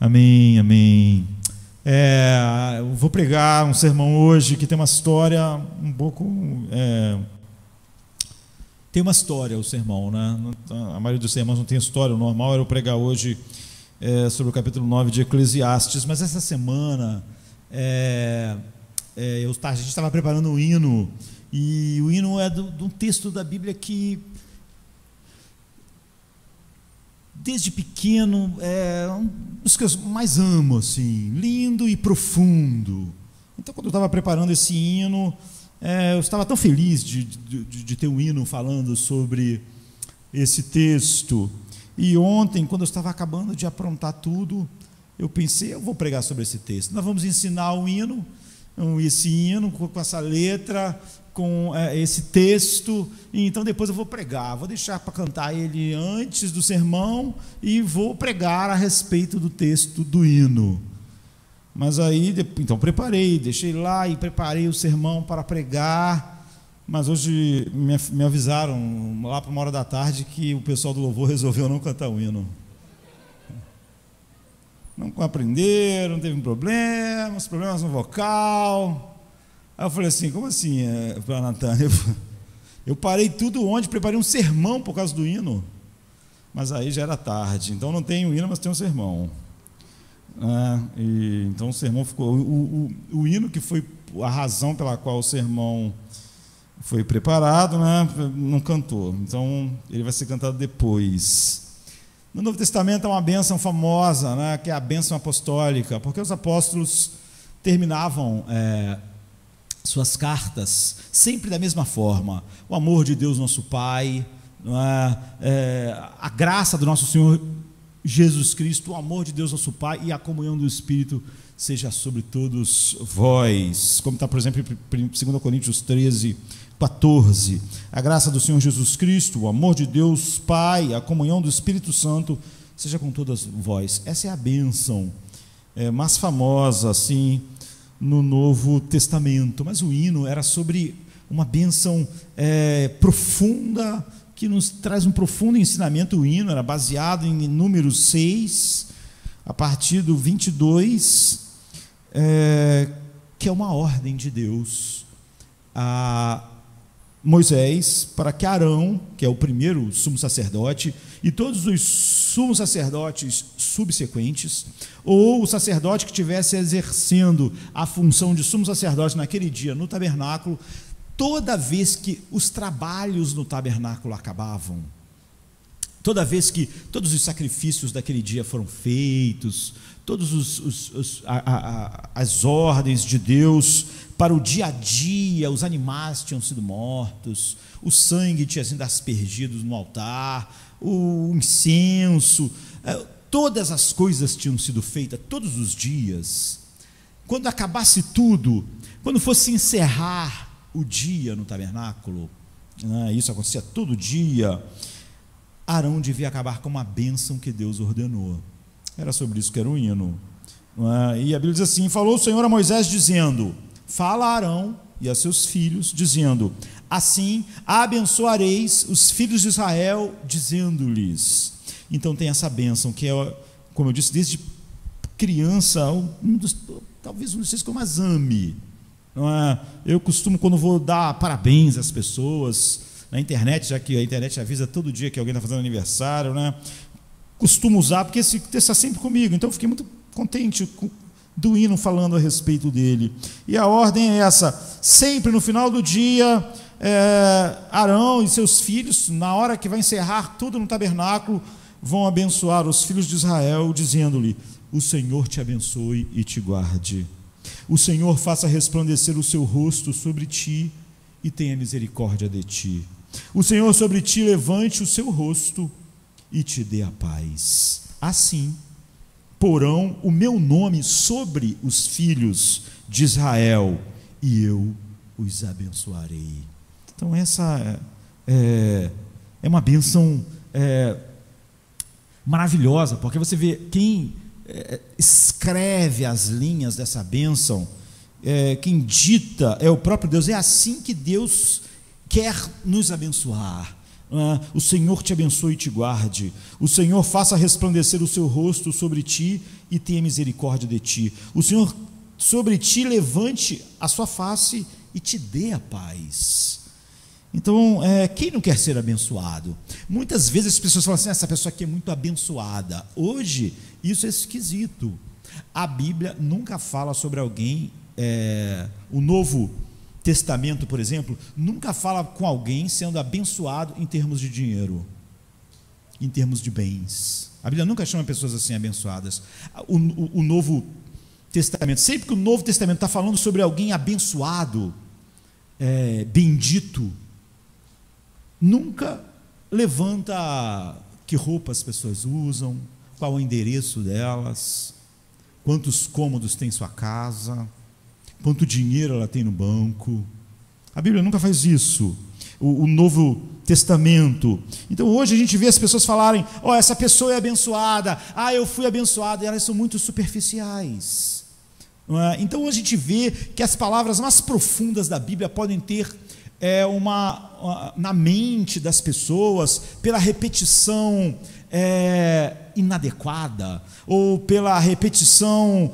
Amém, amém. Eu vou pregar um sermão hoje que tem uma história um pouco... Tem uma história o sermão, né? A maioria dos sermões não tem história. O normal era eu pregar hoje sobre o capítulo 9 de Eclesiastes, mas essa semana a gente estava preparando o hino, e o hino é de um texto da Bíblia que desde pequeno é um dos que eu mais amo, assim, lindo e profundo. Então, quando eu estava preparando esse hino, eu estava tão feliz de ter um hino falando sobre esse texto. E ontem, quando eu estava acabando de aprontar tudo, eu pensei, eu vou pregar sobre esse texto. Nós vamos ensinar o hino, esse hino com essa letra, com esse texto, e então depois eu vou pregar, vou deixar para cantar ele antes do sermão e vou pregar a respeito do texto do hino. Mas aí, então deixei lá e preparei o sermão para pregar, mas hoje me avisaram lá para 13h que o pessoal do louvor resolveu não cantar o hino. Não aprenderam, teve problemas no vocal. Aí eu falei assim, como assim, para a Natânia? Eu parei tudo onde, preparei um sermão por causa do hino, mas aí já era tarde, então não tem o hino, mas tem um sermão. Então o sermão ficou, o hino que foi a razão pela qual o sermão foi preparado, né, não cantou, então ele vai ser cantado depois. No Novo Testamento há uma bênção famosa, né, que é a bênção apostólica, porque os apóstolos terminavam suas cartas sempre da mesma forma: o amor de Deus nosso Pai, a graça do nosso Senhor Jesus Cristo, o amor de Deus nosso Pai e a comunhão do Espírito seja sobre todos vós, como está, por exemplo, em 2 Coríntios 13:14. A graça do Senhor Jesus Cristo, o amor de Deus Pai, a comunhão do Espírito Santo seja com todas vós. Essa é a bênção mais famosa assim no Novo Testamento, mas o hino era sobre uma bênção profunda, que nos traz um profundo ensinamento. O hino era baseado em Números 6, a partir do 22, que é uma ordem de Deus a Moisés, para que Arão, que é o primeiro sumo sacerdote, e todos os sumos sacerdotes subsequentes, ou o sacerdote que estivesse exercendo a função de sumo sacerdote naquele dia no tabernáculo, toda vez que os trabalhos no tabernáculo acabavam, toda vez que todos os sacrifícios daquele dia foram feitos, todas as ordens de Deus para o dia a dia, os animais tinham sido mortos, o sangue tinha sido aspergido no altar, o incenso, todas as coisas tinham sido feitas todos os dias. Quando acabasse tudo, quando fosse encerrar o dia no tabernáculo, isso acontecia todo dia, Arão devia acabar com uma bênção que Deus ordenou. Era sobre isso que era o hino. E a Bíblia diz assim: falou o Senhor a Moisés dizendo: fala a Arão e a seus filhos, dizendo: assim abençoareis os filhos de Israel, dizendo-lhes. Então tem essa bênção que é, como eu disse, desde criança, talvez um dos que eu mais ame. Eu costumo, quando vou dar parabéns às pessoas na internet, já que a internet avisa todo dia que alguém está fazendo aniversário, costumo usar, porque esse texto está sempre comigo, então eu fiquei muito contente do hino falando a respeito dele. E a ordem é essa: sempre no final do dia, Arão e seus filhos, na hora que vai encerrar tudo no tabernáculo, vão abençoar os filhos de Israel, dizendo-lhe: o Senhor te abençoe e te guarde. O Senhor faça resplandecer o seu rosto sobre ti e tenha misericórdia de ti. O Senhor sobre ti levante o seu rosto e te dê a paz. Assim porão o meu nome sobre os filhos de Israel e eu os abençoarei. Então essa é uma bênção maravilhosa, porque você vê quem escreve as linhas dessa bênção, quem dita é o próprio Deus. É assim que Deus quer nos abençoar. O Senhor te abençoe e te guarde. O Senhor faça resplandecer o seu rosto sobre ti e tenha misericórdia de ti. O Senhor sobre ti levante a sua face e te dê a paz. Então, quem não quer ser abençoado? Muitas vezes as pessoas falam assim: essa pessoa aqui é muito abençoada. Hoje, isso é esquisito. A Bíblia nunca fala sobre alguém, o Novo Testamento, por exemplo, nunca fala com alguém sendo abençoado em termos de dinheiro, em termos de bens. A Bíblia nunca chama pessoas assim abençoadas. O Novo Testamento, sempre que o Novo Testamento está falando sobre alguém abençoado, bendito, nunca levanta que roupa as pessoas usam, qual o endereço delas, quantos cômodos tem sua casa, quanto dinheiro ela tem no banco. A Bíblia nunca faz isso. O Novo Testamento. Então hoje a gente vê as pessoas falarem: essa pessoa é abençoada, eu fui abençoado, e elas são muito superficiais. Então hoje a gente vê que as palavras mais profundas da Bíblia podem ter na mente das pessoas, pela repetição inadequada, ou pela repetição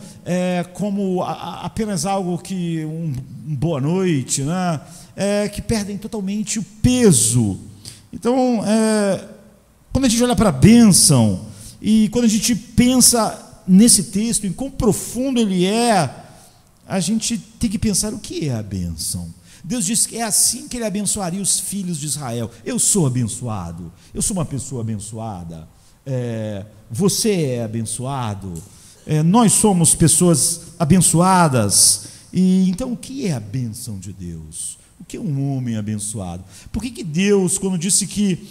como apenas algo que boa noite, né? Que perdem totalmente o peso. Então, quando a gente olha para a bênção, e quando a gente pensa nesse texto, em quão profundo ele a gente tem que pensar o que é a bênção. Deus disse que é assim que ele abençoaria os filhos de Israel. Eu sou abençoado, eu sou uma pessoa abençoada, você é abençoado, nós somos pessoas abençoadas. E então, o que é a bênção de Deus? O que é um homem abençoado? Por que Deus, quando disse que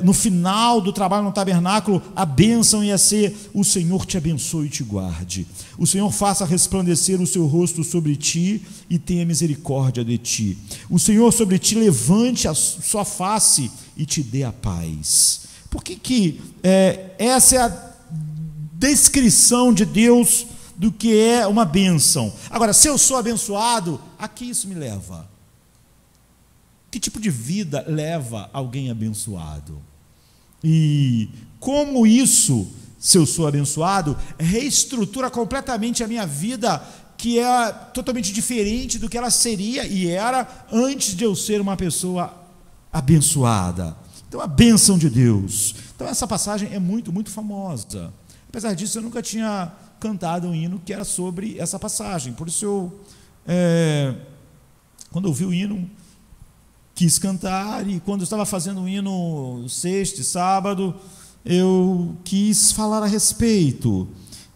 no final do trabalho no tabernáculo, a bênção ia ser: o Senhor te abençoe e te guarde, o Senhor faça resplandecer o seu rosto sobre ti e tenha misericórdia de ti, o Senhor sobre ti levante a sua face e te dê a paz? Por que essa é a descrição de Deus do que é uma bênção? Agora, se eu sou abençoado, a que isso me leva? Que tipo de vida leva alguém abençoado? E como isso, se eu sou abençoado, reestrutura completamente a minha vida, que é totalmente diferente do que ela seria e era antes de eu ser uma pessoa abençoada. Então, a bênção de Deus. Então, essa passagem é muito, muito famosa. Apesar disso, eu nunca tinha cantado um hino que era sobre essa passagem. Por isso, quando eu ouvi o hino, quis cantar, e quando eu estava fazendo o hino sexta e sábado, eu quis falar a respeito.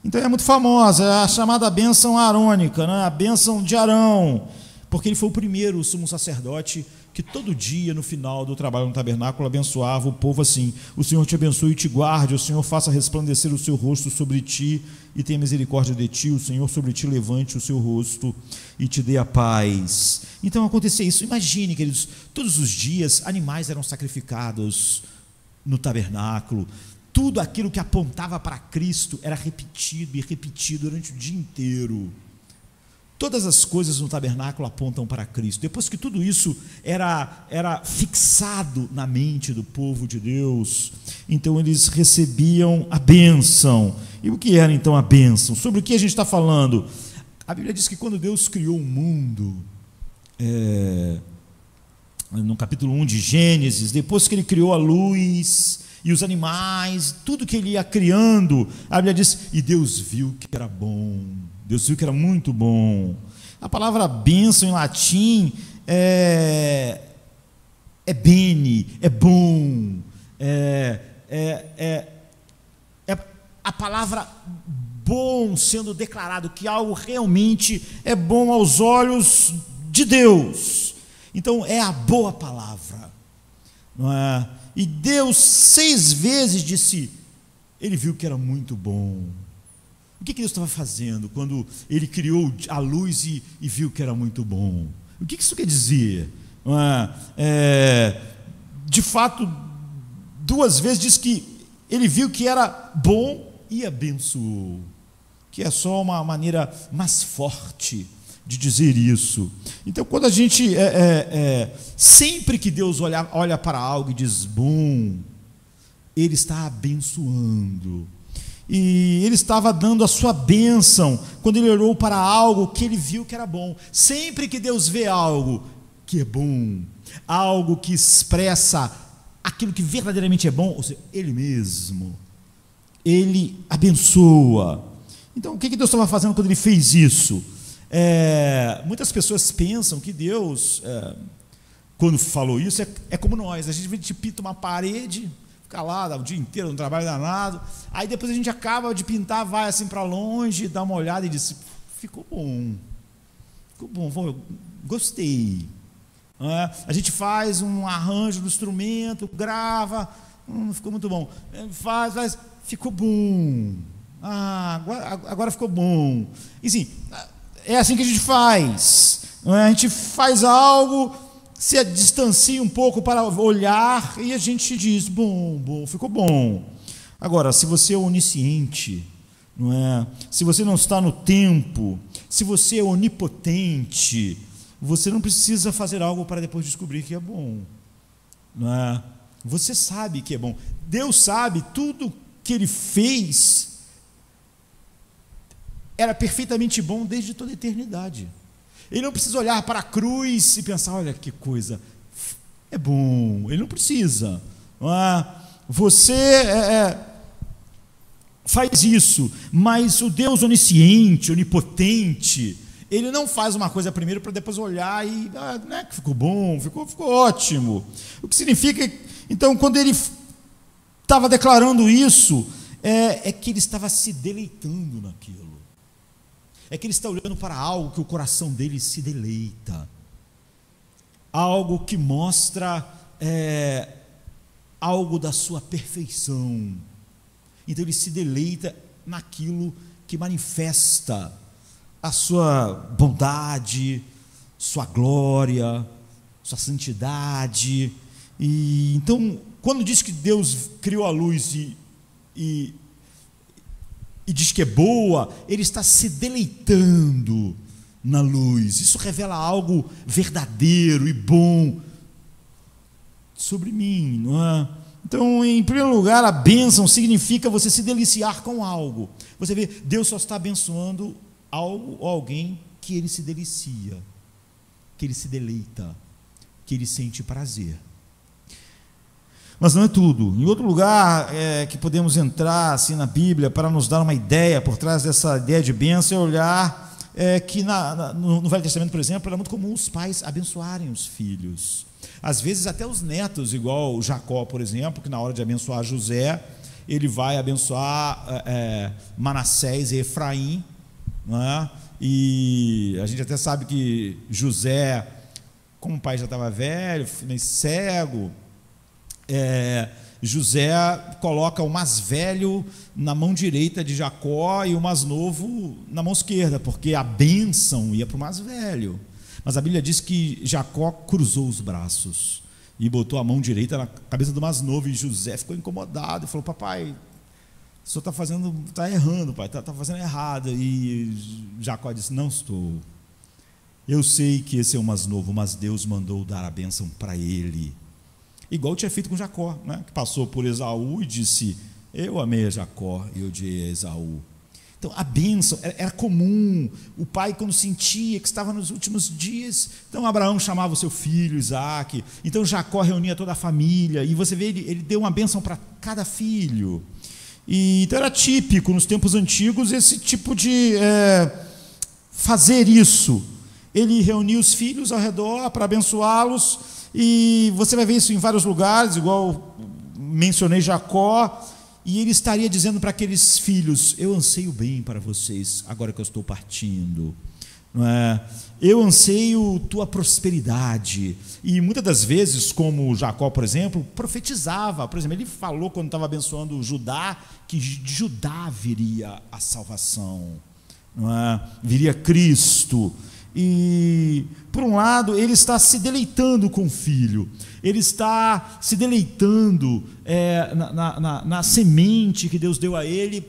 Então é muito famosa, é a chamada bênção arônica, né? A bênção de Arão, porque ele foi o primeiro sumo sacerdote que todo dia, no final do trabalho no tabernáculo, abençoava o povo assim: o Senhor te abençoe e te guarde, o Senhor faça resplandecer o seu rosto sobre ti e tenha misericórdia de ti, o Senhor sobre ti levante o seu rosto e te dê a paz. Então acontecia isso. Imagine, queridos, todos os dias animais eram sacrificados no tabernáculo, tudo aquilo que apontava para Cristo era repetido e repetido durante o dia inteiro. Todas as coisas no tabernáculo apontam para Cristo. Depois que tudo isso era fixado na mente do povo de Deus, então eles recebiam a bênção. E o que era então a bênção? Sobre o que a gente está falando? A Bíblia diz que quando Deus criou o mundo, no capítulo 1 de Gênesis, depois que ele criou a luz e os animais, tudo que ele ia criando, a Bíblia diz: e Deus viu que era bom. Deus viu que era muito bom. A palavra bênção em latim é bene, é bom, a palavra bom sendo declarado, que algo realmente é bom aos olhos de Deus. Então é a boa palavra, não é? E Deus 6 vezes disse: ele viu que era muito bom. O que Deus estava fazendo quando ele criou a luz e viu que era muito bom? O que isso quer dizer? De fato, 2 vezes diz que ele viu que era bom e abençoou, que é só uma maneira mais forte de dizer isso. Então, quando a gente, sempre que Deus olha para algo e diz, bom, Ele está abençoando. E Ele estava dando a sua bênção, quando Ele olhou para algo que Ele viu que era bom. Sempre que Deus vê algo que é bom, algo que expressa aquilo que verdadeiramente é bom, ou seja, Ele mesmo, Ele abençoa. Então, o que Deus estava fazendo quando Ele fez isso? Muitas pessoas pensam que Deus, quando falou isso, é como nós. A gente pinta uma parede, fica lá o dia inteiro no trabalho danado, aí depois a gente acaba de pintar, vai assim para longe, dá uma olhada e diz, ficou bom, gostei. A gente faz um arranjo do instrumento, grava, não ficou muito bom, faz, ficou bom, agora ficou bom. E sim, é assim que a gente faz, a gente faz algo, se distancia um pouco para olhar e a gente diz, bom, ficou bom. Agora, se você é onisciente, não é? Se você não está no tempo, se você é onipotente, você não precisa fazer algo para depois descobrir que é bom, não é? Você sabe que é bom. Deus sabe, tudo que Ele fez era perfeitamente bom desde toda a eternidade. Ele não precisa olhar para a cruz e pensar, olha que coisa, é bom. Ele não precisa, não é? Você faz isso, mas o Deus onisciente, onipotente, Ele não faz uma coisa primeiro para depois olhar e, não é que ficou bom, ficou ótimo. O que significa, então, quando Ele estava declarando isso, é que Ele estava se deleitando naquilo. É que Ele está olhando para algo que o coração dele se deleita, algo que mostra algo da sua perfeição. Então Ele se deleita naquilo que manifesta a sua bondade, sua glória, sua santidade. E então, quando diz que Deus criou a luz e diz que é boa, Ele está se deleitando na luz. Isso revela algo verdadeiro e bom sobre mim, não é? Então, em primeiro lugar, a bênção significa você se deliciar com algo. Você vê, Deus só está abençoando algo ou alguém que Ele se delicia, que Ele se deleita, que Ele sente prazer. Mas não é tudo. Em outro lugar que podemos entrar assim na Bíblia para nos dar uma ideia por trás dessa ideia de bênção, é olhar que no Velho Testamento, por exemplo, era muito comum os pais abençoarem os filhos. Às vezes até os netos, igual Jacó, por exemplo, que na hora de abençoar José, ele vai abençoar Manassés e Efraim, não é? E a gente até sabe que José, como o pai já estava velho, meio cego, José coloca o mais velho na mão direita de Jacó e o mais novo na mão esquerda, porque a bênção ia para o mais velho. Mas a Bíblia diz que Jacó cruzou os braços e botou a mão direita na cabeça do mais novo, e José ficou incomodado e falou, papai, o senhor está errando, pai, está fazendo errado. E Jacó disse, não estou, eu sei que esse é o mais novo, mas Deus mandou dar a bênção para ele. Igual tinha feito com Jacó, né? Que passou por Esaú e disse, eu amei a Jacó e odiei a Esaú. Então a bênção era comum. O pai, quando sentia que estava nos últimos dias, então Abraão chamava o seu filho Isaque, então Jacó reunia toda a família, e você vê, ele deu uma bênção para cada filho. Então era típico nos tempos antigos esse tipo de fazer isso. Ele reunia os filhos ao redor para abençoá-los. E você vai ver isso em vários lugares, igual mencionei Jacó, e ele estaria dizendo para aqueles filhos, eu anseio bem para vocês, agora que eu estou partindo, não é? Eu anseio tua prosperidade. E muitas das vezes, como Jacó, por exemplo, profetizava. Por exemplo, ele falou, quando estava abençoando Judá, que de Judá viria a salvação, não é? Viria Cristo. E, por um lado, ele está se deleitando com o filho, ele está se deleitando na semente que Deus deu a ele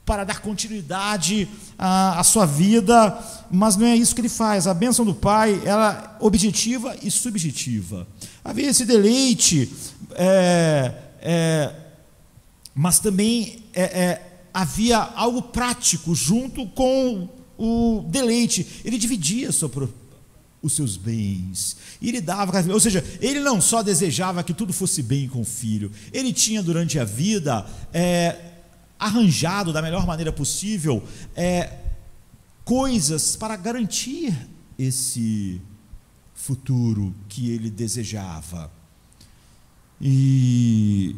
para dar continuidade à sua vida, mas não é isso que ele faz. A bênção do pai, ela é objetiva e subjetiva. Havia esse deleite, mas também havia algo prático junto com o deleite. Ele dividia os seus bens, e ele dava, ou seja, ele não só desejava que tudo fosse bem com o filho, ele tinha durante a vida arranjado da melhor maneira possível coisas para garantir esse futuro que ele desejava. E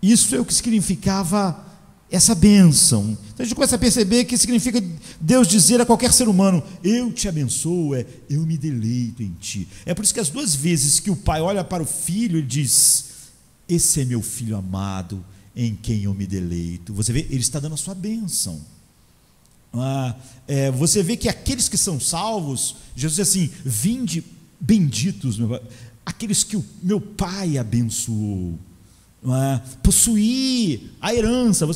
isso é o que significava essa bênção. Então a gente começa a perceber que significa Deus dizer a qualquer ser humano: eu te abençoo, eu me deleito em ti. É por isso que as duas vezes que o pai olha para o filho, ele diz: esse é meu filho amado, em quem eu me deleito. Você vê, ele está dando a sua bênção. Você vê que aqueles que são salvos, Jesus diz assim: vinde benditos, aqueles que o meu pai abençoou. Possuir a herança,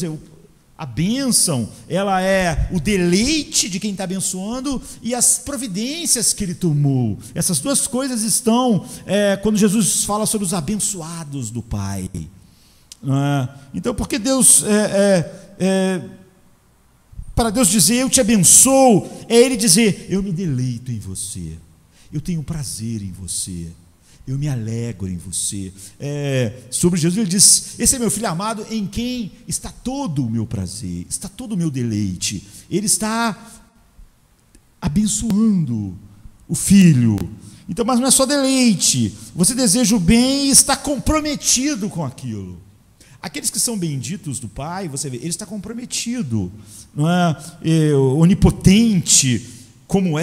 a bênção, ela é o deleite de quem está abençoando e as providências que ele tomou. Essas duas coisas estão quando Jesus fala sobre os abençoados do Pai. Então, porque Deus para Deus dizer eu te abençoo, é Ele dizer eu me deleito em você, eu tenho prazer em você, eu me alegro em você. Sobre Jesus ele diz: esse é meu filho amado, em quem está todo o meu prazer, está todo o meu deleite. Ele está abençoando o filho. Então, mas não é só deleite, você deseja o bem e está comprometido com aquilo. Aqueles que são benditos do Pai, você vê, ele está comprometido, não é? Onipotente como o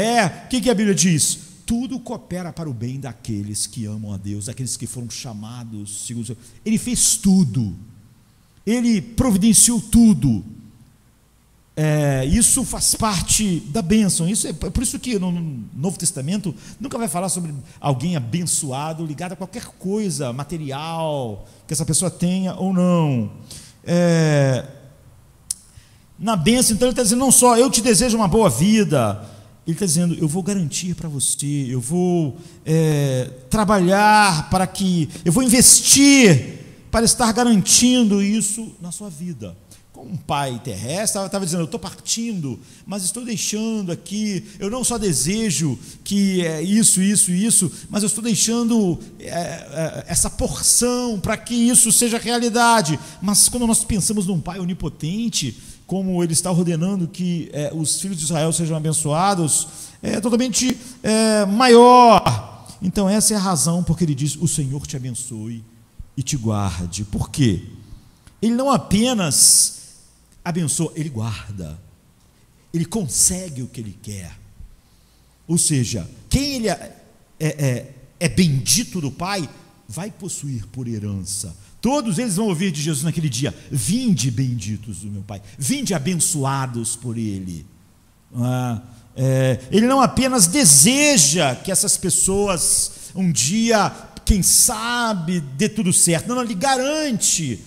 que a Bíblia diz? Tudo coopera para o bem daqueles que amam a Deus, daqueles que foram chamados segundo o seu. Ele fez tudo, ele providenciou tudo. Isso faz parte da bênção. Isso é por isso que no Novo Testamento nunca vai falar sobre alguém abençoado ligado a qualquer coisa material que essa pessoa tenha ou não. Na bênção, então, ele está dizendo não só eu te desejo uma boa vida, ele está dizendo eu vou garantir para você, eu vou trabalhar para que, eu vou investir para estar garantindo isso na sua vida. Um pai terrestre estava dizendo: eu estou partindo, mas estou deixando aqui, eu não só desejo que isso, mas eu estou deixando essa porção para que isso seja realidade. Mas quando nós pensamos num pai onipotente, como ele está ordenando que os filhos de Israel sejam abençoados, é totalmente maior. Então essa é a razão porque ele diz: o Senhor te abençoe e te guarde. Por quê? Ele não apenas abençoa, ele guarda, ele consegue o que ele quer. Ou seja, quem ele é bendito do Pai, vai possuir por herança. Todos eles vão ouvir de Jesus naquele dia: vinde benditos do meu Pai, vinde abençoados por Ele. Ele não apenas deseja que essas pessoas um dia, quem sabe, dê tudo certo. Não, ele garante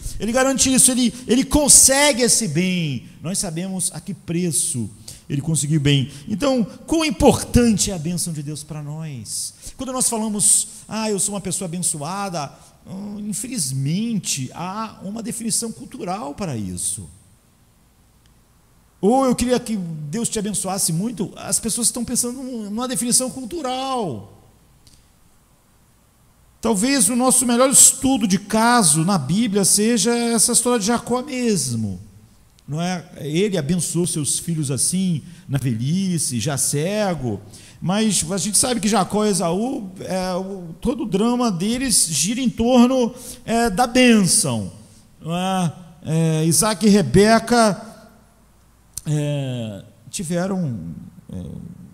isso, ele consegue esse bem. Nós sabemos a que preço ele conseguiu bem. Então, quão importante é a bênção de Deus para nós. Quando nós falamos: eu sou uma pessoa abençoada, infelizmente há uma definição cultural para isso. Ou eu queria que Deus te abençoasse muito, as pessoas estão pensando numa definição cultural. Talvez o nosso melhor estudo de caso na Bíblia seja essa história de Jacó mesmo, não é? Ele abençoou seus filhos assim, na velhice, já cego, mas a gente sabe que Jacó e Esaú, todo o drama deles gira em torno da bênção, não é? Isaac e Rebeca tiveram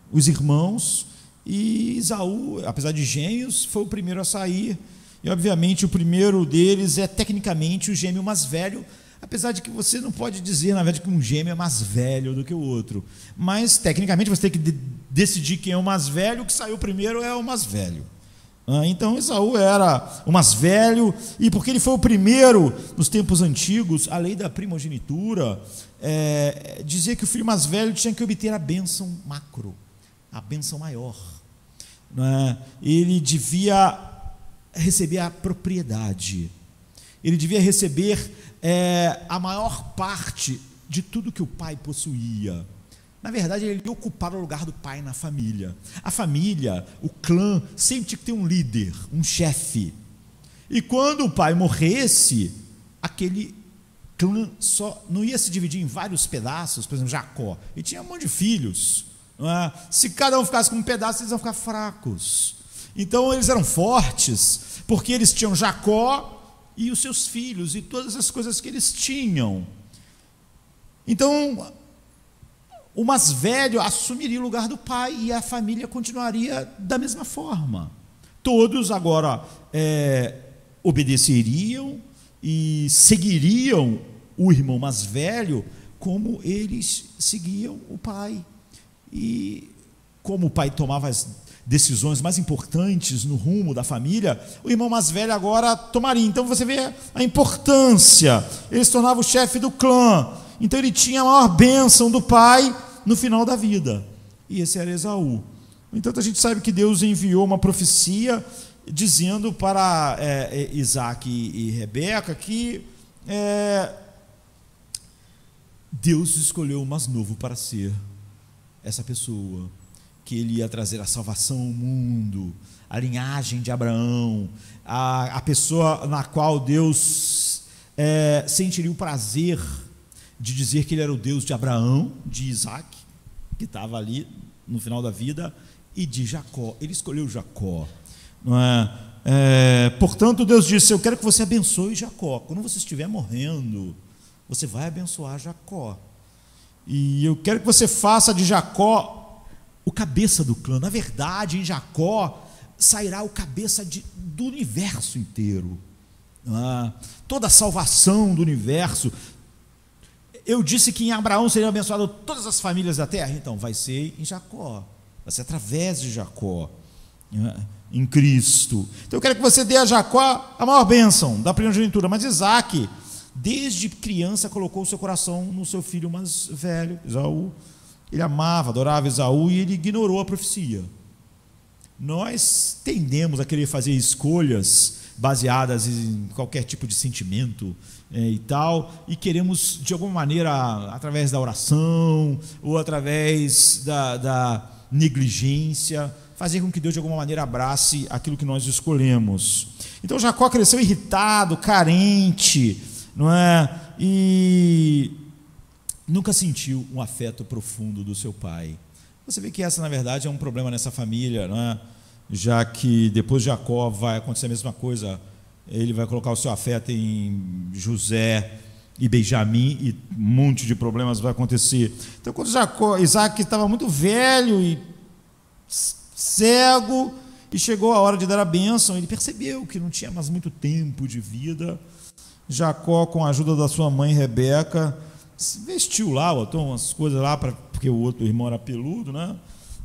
os irmãos, e Esaú, apesar de gêmeos, foi o primeiro a sair, e obviamente o primeiro deles é tecnicamente o gêmeo mais velho, apesar de que você não pode dizer, na verdade, que um gêmeo é mais velho do que o outro, mas tecnicamente você tem que decidir quem é o mais velho. O que saiu primeiro é o mais velho, Então Esaú era o mais velho, e porque ele foi o primeiro nos tempos antigos, a lei da primogenitura dizia que o filho mais velho tinha que obter a bênção macro, a bênção maior. Ele devia receber a propriedade, ele devia receber a maior parte de tudo que o pai possuía. Na verdade, ele ia ocupar o lugar do pai na família. A família, o clã, sempre tinha que ter um líder, um chefe. E quando o pai morresse, aquele clã só não ia se dividir em vários pedaços. Por exemplo, Jacó, ele tinha um monte de filhos. Se cada um ficasse com um pedaço, eles iam ficar fracos. Então, eles eram fortes, porque eles tinham Jacó e os seus filhos, e todas as coisas que eles tinham. Então, o mais velho assumiria o lugar do pai e a família continuaria da mesma forma. Todos agora obedeceriam e seguiriam o irmão mais velho como eles seguiam o pai. E como o pai tomava as decisões mais importantes no rumo da família, o irmão mais velho agora tomaria. Então você vê a importância. Ele se tornava o chefe do clã. Então ele tinha a maior bênção do pai no final da vida, e esse era Esaú. Então a gente sabe que Deus enviou uma profecia dizendo para Isaac e Rebeca que Deus escolheu o mais novo para ser essa pessoa, que ele ia trazer a salvação ao mundo, a linhagem de Abraão, a pessoa na qual Deus sentiria o prazer de dizer que ele era o Deus de Abraão, de Isaac, que estava ali no final da vida, e de Jacó. Ele escolheu Jacó, não é? Portanto, Deus disse: eu quero que você abençoe Jacó. Quando você estiver morrendo, você vai abençoar Jacó. E eu quero que você faça de Jacó o cabeça do clã. Na verdade, em Jacó sairá o cabeça do universo inteiro. Toda a salvação do universo. Eu disse que em Abraão seriam abençoadas todas as famílias da terra. Então vai ser em Jacó, vai ser através de Jacó, em Cristo. Então eu quero que você dê a Jacó a maior bênção da primogenitura. Mas Isaac, desde criança, colocou o seu coração no seu filho mais velho, Esaú. Ele amava, adorava Esaú, e ele ignorou a profecia. Nós tendemos a querer fazer escolhas baseadas em qualquer tipo de sentimento e tal, e queremos de alguma maneira, através da oração ou através da negligência, fazer com que Deus de alguma maneira abrace aquilo que nós escolhemos. Então Jacó cresceu irritado, carente, não é? E nunca sentiu um afeto profundo do seu pai. Você vê que essa, na verdade, é um problema nessa família, não é? Já que depois de Jacó vai acontecer a mesma coisa. Ele vai colocar o seu afeto em José e Benjamim, e um monte de problemas vai acontecer. Então, quando Isaac estava muito velho e cego, e chegou a hora de dar a bênção, ele percebeu que não tinha mais muito tempo de vida. Jacó, com a ajuda da sua mãe Rebeca, vestiu lá, botou umas coisas lá, porque o outro irmão era peludo, né?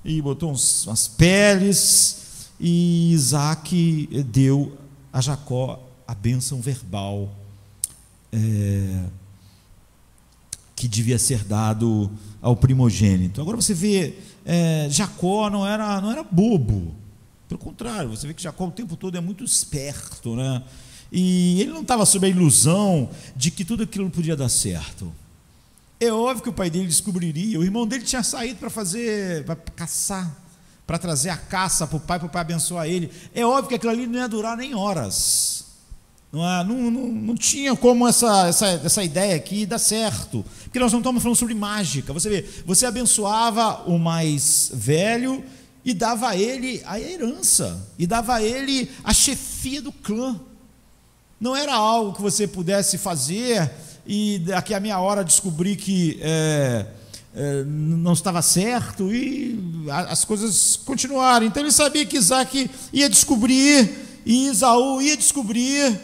E botou umas peles, e Isaac deu a Jacó a bênção verbal que devia ser dado ao primogênito. Agora você vê, Jacó não era bobo, pelo contrário, você vê que Jacó o tempo todo é muito esperto, né? E ele não estava sob a ilusão de que tudo aquilo podia dar certo. É óbvio que o pai dele descobriria. O irmão dele tinha saído para caçar, para trazer a caça para o pai abençoar ele. É óbvio que aquilo ali não ia durar nem horas. Não tinha como essa ideia aqui dar certo, porque nós não estamos falando sobre mágica. Você vê, você abençoava o mais velho e dava a ele a herança, e dava a ele a chefia do clã. Não era algo que você pudesse fazer e daqui a meia hora descobrir que não estava certo e as coisas continuaram. Então ele sabia que Isaac ia descobrir e Esaú ia descobrir.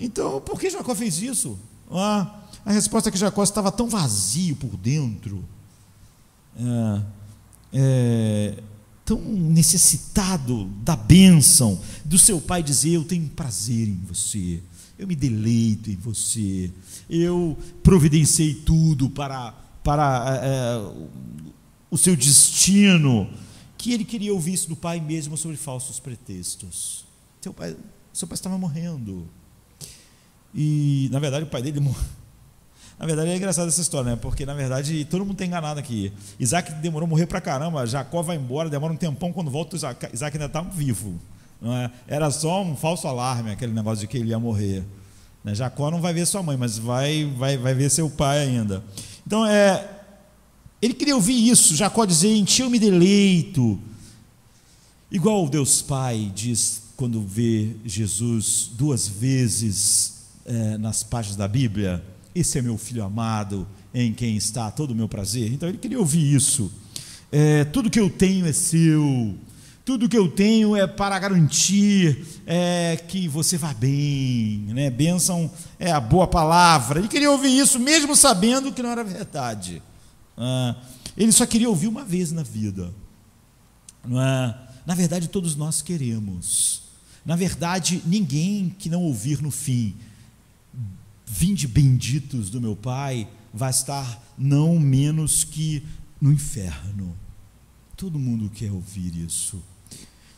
Então, por que Jacó fez isso? A resposta é que Jacó estava tão vazio por dentro, tão necessitado da bênção do seu pai dizer: eu tenho prazer em você, eu me deleito em você, eu providenciei tudo para o seu destino, que ele queria ouvir isso do pai mesmo sobre falsos pretextos. Seu pai estava morrendo, e na verdade o pai dele morreu. Na verdade é engraçada essa história, né? Porque na verdade todo mundo está enganado aqui. Isaac demorou a morrer pra caramba, Jacó vai embora, demora um tempão, quando volta Isaac ainda está vivo, não é? Era só um falso alarme, aquele negócio de que ele ia morrer, né? Jacó não vai ver sua mãe, mas vai ver seu pai ainda. Então ele queria ouvir isso, Jacó dizer: em ti eu me deleito, igual o Deus Pai diz quando vê Jesus 2 vezes nas páginas da Bíblia: esse é meu filho amado, em quem está todo o meu prazer. Então ele queria ouvir isso. Tudo que eu tenho é seu, tudo que eu tenho é para garantir que você vá bem, né? Bênção é a boa palavra. Ele queria ouvir isso, mesmo sabendo que não era verdade. Ele só queria ouvir uma vez na vida. Na verdade, todos nós queremos. Na verdade, ninguém que não ouvir no fim: vinde benditos do meu Pai, vai estar não menos que no inferno. Todo mundo quer ouvir isso.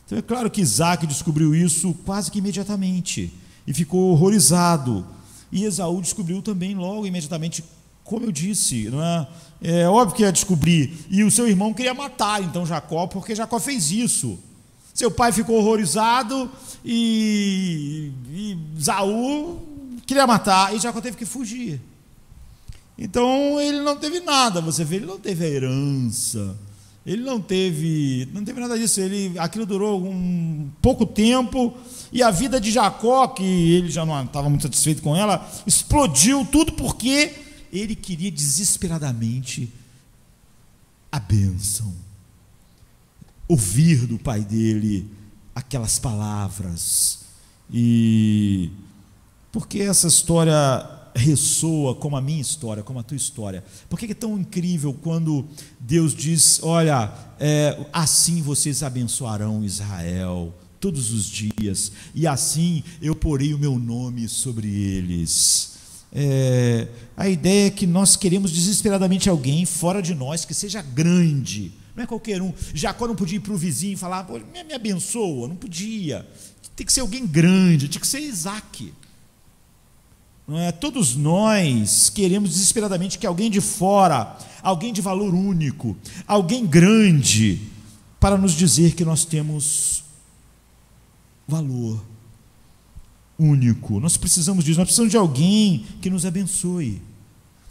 Então é claro que Isaac descobriu isso quase que imediatamente e ficou horrorizado, e Esaú descobriu também logo imediatamente, como eu disse, não é? É óbvio que ia descobrir, e o seu irmão queria matar então Jacó, porque Jacó fez isso. Seu pai ficou horrorizado e Esaú queria matar, e Jacó teve que fugir. Então ele não teve nada, você vê, ele não teve a herança, ele não teve nada disso. Aquilo durou um pouco tempo, e a vida de Jacó, que ele já não estava muito satisfeito com ela, explodiu tudo porque ele queria desesperadamente a bênção, ouvir do pai dele aquelas palavras. E porque essa história ressoa como a minha história, como a tua história? Por que é tão incrível quando Deus diz: olha, assim vocês abençoarão Israel todos os dias, e assim eu porei o meu nome sobre eles. A ideia é que nós queremos desesperadamente alguém fora de nós que seja grande, não é qualquer um. Jacó não podia ir para o vizinho e falar: pô, me abençoa, não podia. Tem que ser alguém grande, tinha que ser Isaac. Não é? Todos nós queremos desesperadamente que alguém de fora, alguém de valor único, alguém grande, para nos dizer que nós temos valor único. Nós precisamos disso, nós precisamos de alguém que nos abençoe.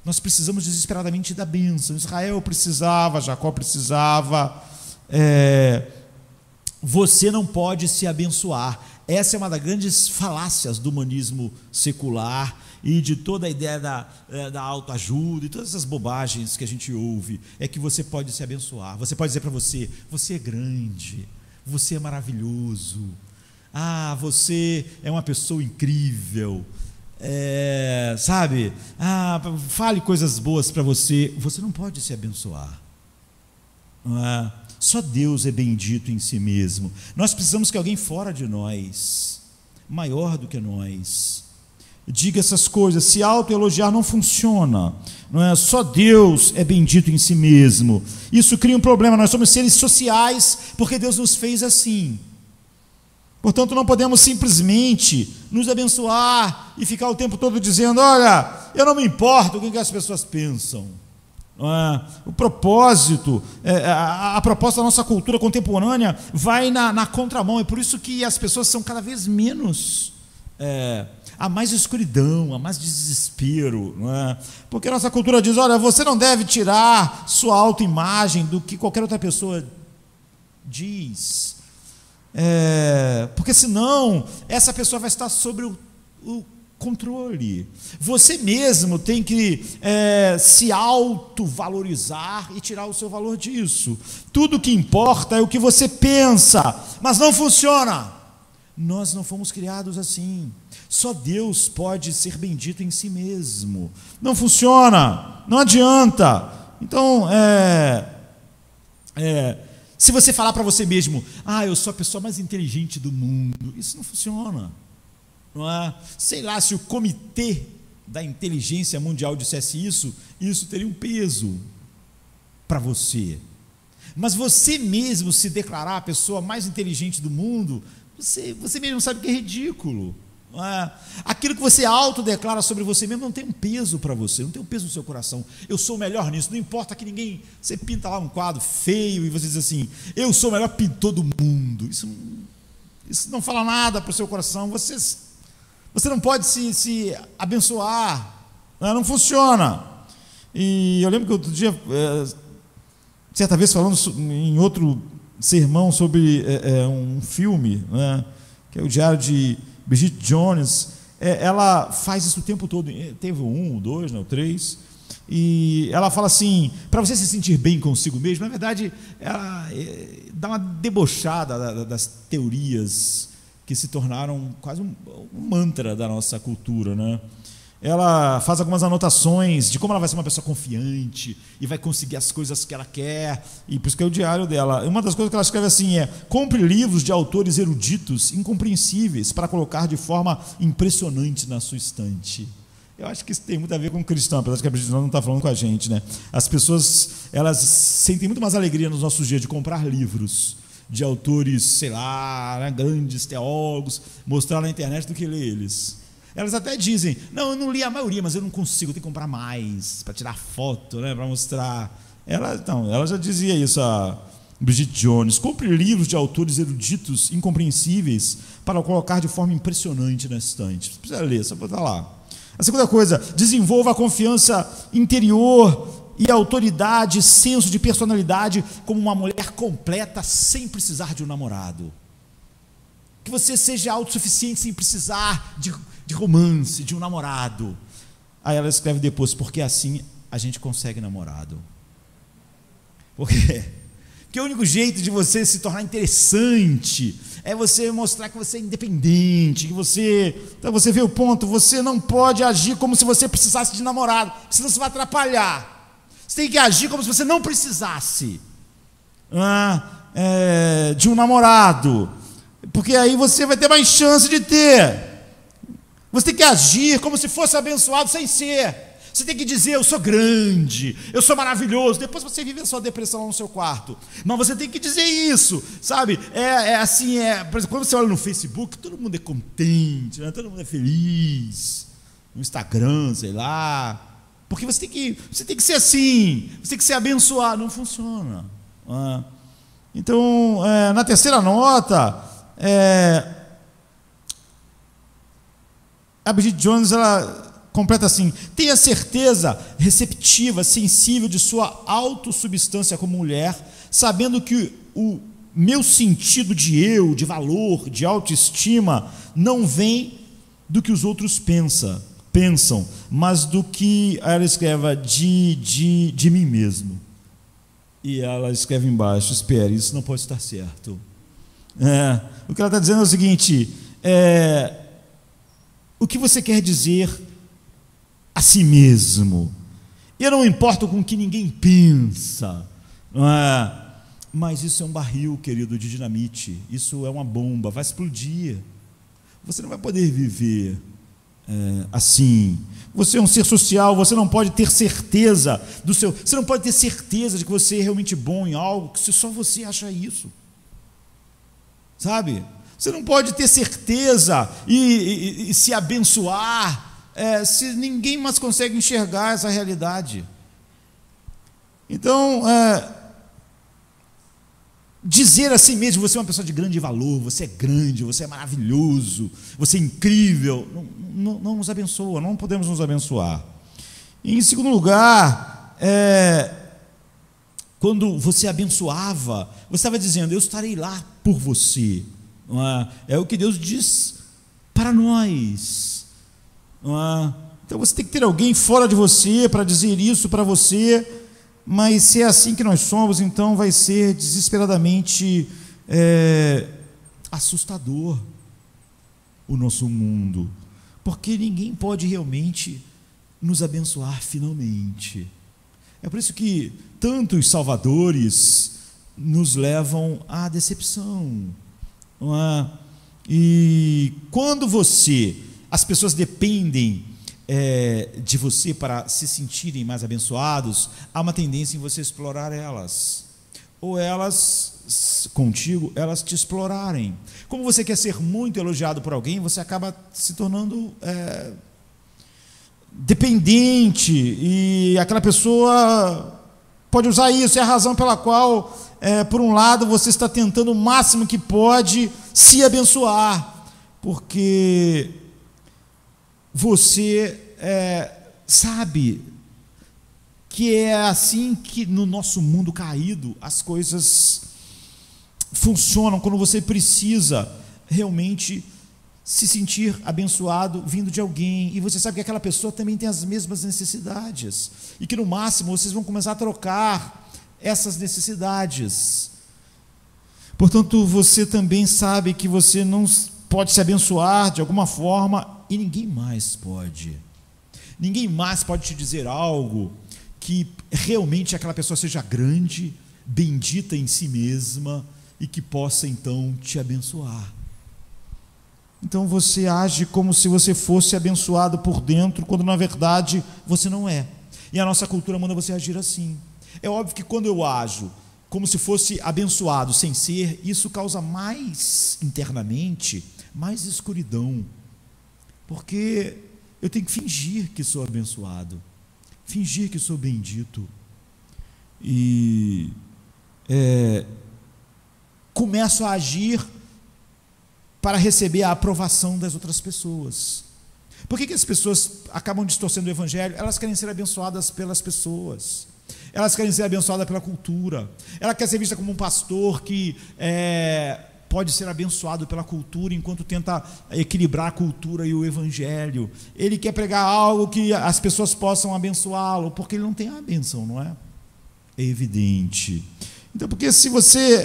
Nós precisamos desesperadamente da bênção. Israel precisava, Jacó precisava. Você não pode se abençoar. Essa é uma das grandes falácias do humanismo secular e de toda a ideia da autoajuda e todas essas bobagens que a gente ouve. É que você pode se abençoar. Você pode dizer para você: você é grande, você é maravilhoso, você é uma pessoa incrível, sabe? Fale coisas boas para você. Você não pode se abençoar. Só Deus é bendito em si mesmo. Nós precisamos que alguém fora de nós, maior do que nós, diga essas coisas. Se autoelogiar não funciona, não é? Só Deus é bendito em si mesmo. Isso cria um problema. Nós somos seres sociais porque Deus nos fez assim. Portanto, não podemos simplesmente nos abençoar e ficar o tempo todo dizendo: olha, eu não me importo com o que as pessoas pensam. O propósito, a proposta da nossa cultura contemporânea vai na contramão. É por isso que as pessoas são cada vez menos, há mais escuridão, há mais desespero, não é? Porque a nossa cultura diz: olha, você não deve tirar sua autoimagem do que qualquer outra pessoa diz, porque senão essa pessoa vai estar sobre o controle. Você mesmo tem que se autovalorizar e tirar o seu valor disso. Tudo que importa é o que você pensa, mas não funciona. Nós não fomos criados assim. Só Deus pode ser bendito em si mesmo. Não funciona, não adianta. Então, Se você falar para você mesmo, eu sou a pessoa mais inteligente do mundo, isso não funciona. Não é? Sei lá, se o Comitê da Inteligência Mundial dissesse isso teria um peso para você. Mas você mesmo se declarar a pessoa mais inteligente do mundo, você mesmo sabe que é ridículo. Não é? Aquilo que você autodeclara sobre você mesmo não tem um peso para você, não tem um peso no seu coração. Eu sou o melhor nisso, não importa que ninguém... Você pinta lá um quadro feio e você diz assim, eu sou o melhor pintor do mundo. Isso não fala nada para o seu coração. Você não pode se abençoar, não funciona. E eu lembro que outro dia, certa vez falando em outro sermão sobre um filme, né, que é o Diário de Bridget Jones, ela faz isso o tempo todo. Teve o 1, o 2, o 3, e ela fala assim, para você se sentir bem consigo mesmo. Na verdade, ela dá uma debochada das teorias que se tornaram quase um mantra da nossa cultura, né? Ela faz algumas anotações de como ela vai ser uma pessoa confiante e vai conseguir as coisas que ela quer, e por isso que é o diário dela. Uma das coisas que ela escreve assim é: compre livros de autores eruditos incompreensíveis para colocar de forma impressionante na sua estante. Eu acho que isso tem muito a ver com o cristão, apesar de que a Bridget não está falando com a gente, né? As pessoas, elas sentem muito mais alegria nos nossos dias de comprar livros de autores, sei lá, né, grandes teólogos, mostrar na internet do que ler eles. Elas até dizem, não, eu não li a maioria, mas eu não consigo, eu tenho que comprar mais, para tirar foto, né, para mostrar. Ela já dizia isso, a Bridget Jones: compre livros de autores eruditos incompreensíveis para colocar de forma impressionante na estante. Você precisa ler, só botar lá. A segunda coisa, desenvolva a confiança interior e autoridade, senso de personalidade como uma mulher completa sem precisar de um namorado. Que você seja autossuficiente sem precisar de romance, de um namorado. Aí ela escreve depois: porque assim a gente consegue namorado. Por quê? Porque o único jeito de você se tornar interessante é você mostrar que você é independente, que você... Então você vê o ponto, você não pode agir como se você precisasse de namorado, senão você vai atrapalhar. Você tem que agir como se você não precisasse de um namorado, porque aí você vai ter mais chance de ter. Você tem que agir como se fosse abençoado sem ser. Você tem que dizer: eu sou grande, eu sou maravilhoso. Depois você vive a sua depressão lá no seu quarto. Mas você tem que dizer isso, sabe? Assim, por exemplo, quando você olha no Facebook, todo mundo é contente, né? Todo mundo é feliz. No Instagram, sei lá. Porque você tem que ser assim, você tem que ser abençoado. Não funciona. Então, na terceira nota, a Bridget Jones, ela completa assim: tenha certeza receptiva, sensível de sua autossubstância como mulher, sabendo que o meu sentido de eu, de valor, de autoestima, não vem do que os outros pensam, mas do que ela escreve de mim mesmo. E ela escreve embaixo: espere, isso não pode estar certo. O que ela está dizendo é o seguinte: o que você quer dizer a si mesmo? Eu não importo com o que ninguém pensa, não é? Mas isso é um barril, querido, de dinamite. Isso é uma bomba, vai explodir. Você não vai poder viver assim. Você é um ser social, você não pode ter certeza você não pode ter certeza de que você é realmente bom em algo se só você acha isso, sabe? Você não pode ter certeza e se abençoar se ninguém mais consegue enxergar essa realidade. Então, dizer a si mesmo: você é uma pessoa de grande valor, você é grande, você é maravilhoso, você é incrível, não nos abençoa, não podemos nos abençoar. E, em segundo lugar, quando você abençoava, você estava dizendo: eu estarei lá por você. É o que Deus diz para nós. Então você tem que ter alguém fora de você para dizer isso para você. Mas se é assim que nós somos, então vai ser desesperadamente assustador o nosso mundo, porque ninguém pode realmente nos abençoar finalmente. É por isso que tantos salvadores nos levam à decepção, não é? E quando as pessoas dependem de você para se sentirem mais abençoados, há uma tendência em você explorar elas, ou elas, contigo, elas te explorarem. Como você quer ser muito elogiado por alguém, você acaba se tornando dependente, e aquela pessoa pode usar isso, é a razão pela qual, por um lado, você está tentando o máximo que pode se abençoar, porque você sabe que é assim que no nosso mundo caído as coisas funcionam, quando você precisa realmente se sentir abençoado vindo de alguém, e você sabe que aquela pessoa também tem as mesmas necessidades, e que no máximo vocês vão começar a trocar essas necessidades. Portanto, você também sabe que você não pode se abençoar de alguma forma, e ninguém mais pode te dizer algo que realmente aquela pessoa seja grande, bendita em si mesma, e que possa então te abençoar. Então você age como se você fosse abençoado por dentro, quando na verdade você não é. E a nossa cultura manda você agir assim. É óbvio que quando eu ajo como se fosse abençoado sem ser, isso causa mais internamente, mais escuridão. Porque eu tenho que fingir que sou abençoado, fingir que sou bendito. E começo a agir para receber a aprovação das outras pessoas. Por que as pessoas acabam distorcendo o evangelho? Elas querem ser abençoadas pelas pessoas, elas querem ser abençoadas pela cultura, ela quer ser vista como um pastor que pode ser abençoado pela cultura, enquanto tenta equilibrar a cultura e o evangelho. Ele quer pregar algo que as pessoas possam abençoá-lo, porque ele não tem a bênção, não é? É evidente. Então, porque se você...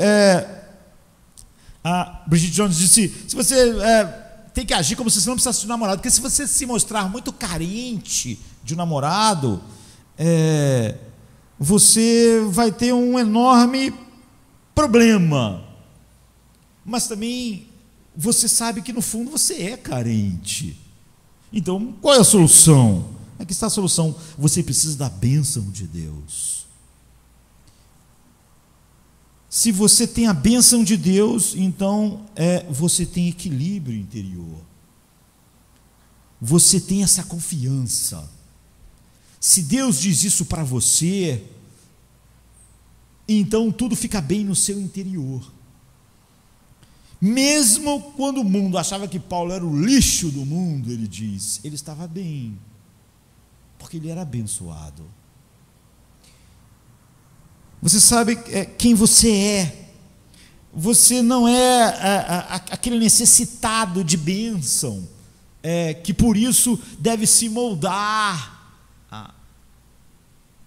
a Bridget Jones disse, se você tem que agir como se você não precisasse de um namorado, porque se você se mostrar muito carente de um namorado, você vai ter um enorme problema. Mas também você sabe que no fundo você é carente. Então, qual é a solução? Aqui está a solução: você precisa da bênção de Deus. Se você tem a bênção de Deus, então você tem equilíbrio interior. Você tem essa confiança. Se Deus diz isso para você, então tudo fica bem no seu interior. Mesmo quando o mundo achava que Paulo era o lixo do mundo, ele diz, ele estava bem, porque ele era abençoado. Você sabe quem você é. Você não é aquele necessitado de bênção, que por isso deve se moldar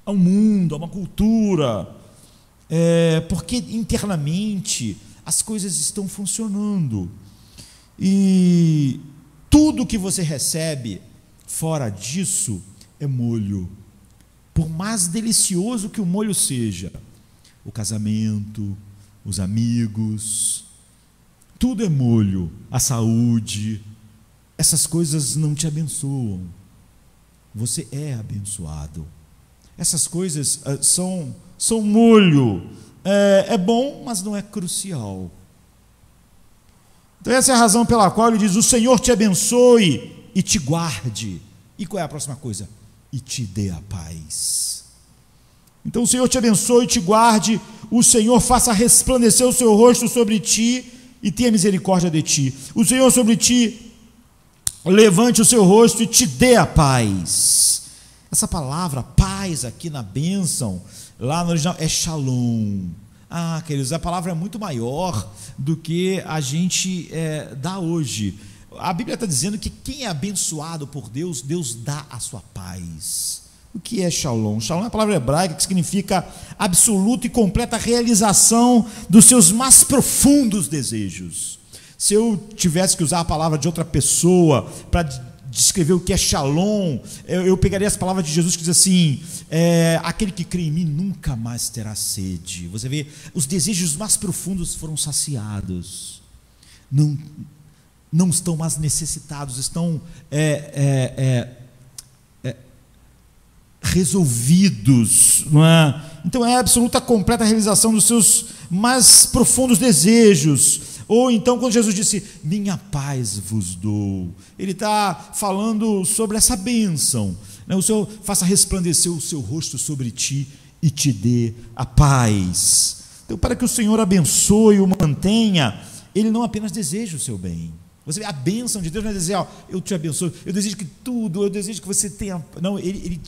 ao mundo, a uma cultura, porque internamente as coisas estão funcionando, e tudo que você recebe fora disso é molho. Por mais delicioso que o molho seja, o casamento, os amigos, tudo é molho. A saúde, essas coisas não te abençoam. Você é abençoado. Essas coisas são molho. É bom, mas não é crucial. Então essa é a razão pela qual ele diz: o Senhor te abençoe e te guarde. E qual é a próxima coisa? E te dê a paz. Então o Senhor te abençoe e te guarde, o Senhor faça resplandecer o seu rosto sobre ti e tenha misericórdia de ti. O Senhor sobre ti levante o seu rosto e te dê a paz. Essa palavra paz aqui na bênção, lá no original, é shalom. Queridos, a palavra é muito maior do que a gente dá hoje. A Bíblia está dizendo que quem é abençoado por Deus, Deus dá a sua paz. O que é shalom? Shalom é uma palavra hebraica que significa absoluta e completa realização dos seus mais profundos desejos. Se eu tivesse que usar a palavra de outra pessoa para descrever o que é shalom, eu pegaria as palavras de Jesus que diz assim, aquele que crê em mim nunca mais terá sede. Você vê, os desejos mais profundos foram saciados, não estão mais necessitados, estão resolvidos, não é? Então é a absoluta, completa realização dos seus mais profundos desejos. Ou então quando Jesus disse, minha paz vos dou, ele está falando sobre essa bênção, né? O Senhor faça resplandecer o seu rosto sobre ti e te dê a paz. Então, para que o Senhor abençoe ou mantenha, ele não apenas deseja o seu bem. Você vê, a bênção de Deus não é dizer, eu te abençoo, eu desejo que tudo, eu desejo que você tenha, não, ele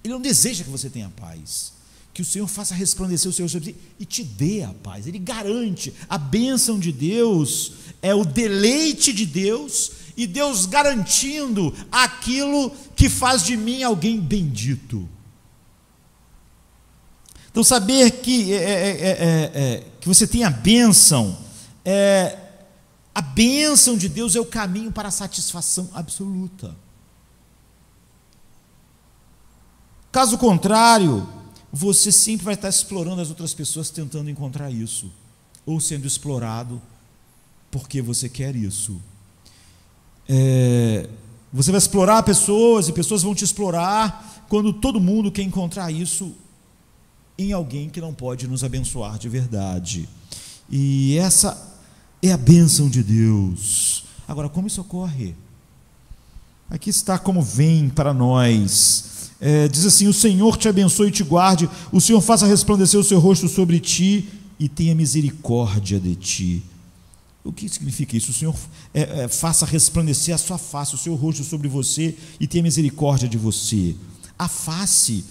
não deseja que você tenha paz, que o Senhor faça resplandecer o Senhor sobre ti e te dê a paz. Ele garante, a bênção de Deus é o deleite de Deus, e Deus garantindo aquilo que faz de mim alguém bendito. Então saber que você tem a bênção de Deus é o caminho para a satisfação absoluta. Caso contrário, você sempre vai estar explorando as outras pessoas tentando encontrar isso, ou sendo explorado porque você quer isso. Você vai explorar pessoas e pessoas vão te explorar quando todo mundo quer encontrar isso em alguém que não pode nos abençoar de verdade. E essa é a bênção de Deus. Agora, como isso ocorre? Aqui está como vem para nós. Diz assim, o Senhor te abençoe e te guarde, o Senhor faça resplandecer o seu rosto sobre ti e tenha misericórdia de ti. O que significa isso? O Senhor faça resplandecer a sua face, o seu rosto sobre você e tenha misericórdia de você. A face,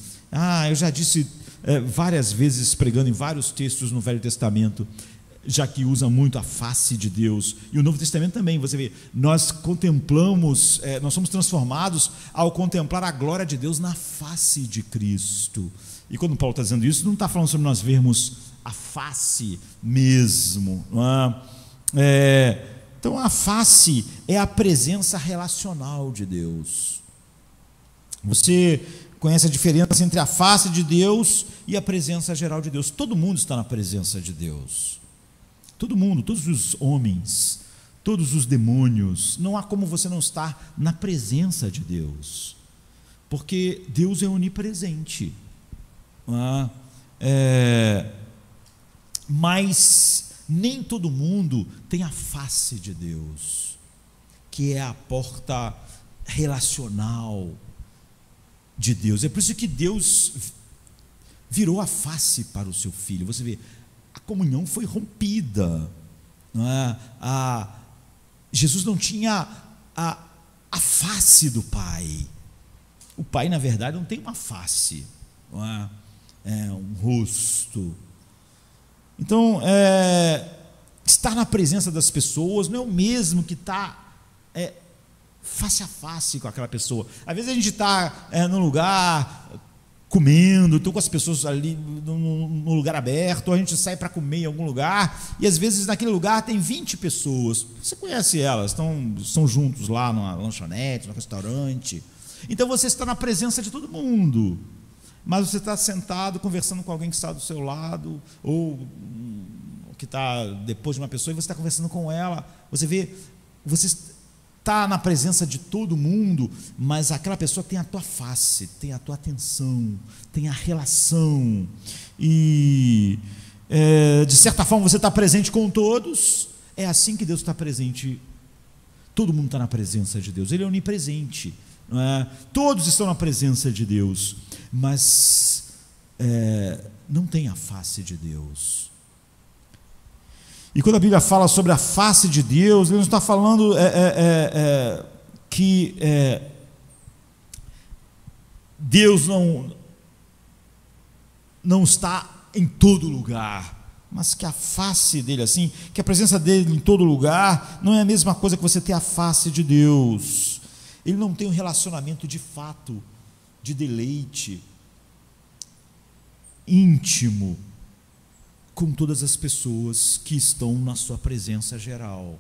eu já disse várias vezes, pregando em vários textos no Velho Testamento, já que usa muito a face de Deus, e o Novo Testamento também, você vê, nós contemplamos, nós somos transformados ao contemplar a glória de Deus na face de Cristo. E quando Paulo está dizendo isso, não está falando sobre nós vermos a face mesmo, não é? Então a face é a presença relacional de Deus. Você conhece a diferença entre a face de Deus e a presença geral de Deus. Todo mundo está na presença de Deus. Todo mundo, todos os homens, todos os demônios, não há como você não estar na presença de Deus, porque Deus é onipresente, mas nem todo mundo tem a face de Deus, que é a porta relacional de Deus. É por isso que Deus virou a face para o seu Filho. Você vê, a comunhão foi rompida, não é? Jesus não tinha a face do Pai. O Pai, na verdade, não tem uma face, não é? Um rosto. Então, estar na presença das pessoas não é o mesmo que estar face a face com aquela pessoa. Às vezes a gente está num lugar comendo, estou com as pessoas ali no lugar aberto, ou a gente sai para comer em algum lugar, e às vezes naquele lugar tem 20 pessoas, você conhece elas, estão juntos lá numa lanchonete, no restaurante, então você está na presença de todo mundo, mas você está sentado conversando com alguém que está do seu lado, ou que está depois de uma pessoa, e você está conversando com ela, você vê, você está na presença de todo mundo, mas aquela pessoa tem a tua face, tem a tua atenção, tem a relação, e de certa forma você está presente com todos. É assim que Deus está presente. Todo mundo está na presença de Deus, Ele é onipresente, não é? Todos estão na presença de Deus, mas não tem a face de Deus. E quando a Bíblia fala sobre a face de Deus, ele não está falando que Deus não está em todo lugar, mas que a face dele, assim, que a presença dele em todo lugar não é a mesma coisa que você ter a face de Deus. Ele não tem um relacionamento de fato, de deleite íntimo com todas as pessoas que estão na sua presença geral.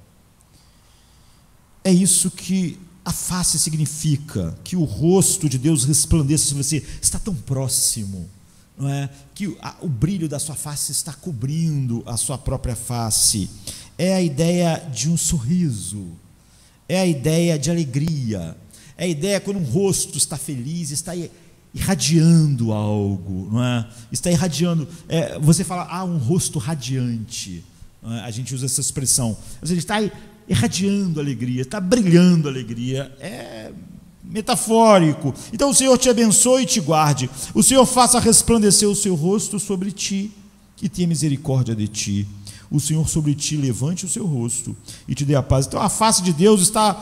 É isso que A face significa que o rosto de Deus resplandeça sobre você, está tão próximo, não é? Que o brilho da sua face está cobrindo a sua própria face. É a ideia de um sorriso, é a ideia de alegria, é a ideia quando um rosto está feliz, está irradiando algo, não é? Está irradiando, você fala, um rosto radiante, não é? A gente usa essa expressão, mas ele está irradiando alegria, está brilhando alegria, é metafórico. Então o Senhor te abençoe e te guarde, o Senhor faça resplandecer o seu rosto sobre ti e tenha misericórdia de ti, o Senhor sobre ti levante o seu rosto e te dê a paz. Então a face de Deus está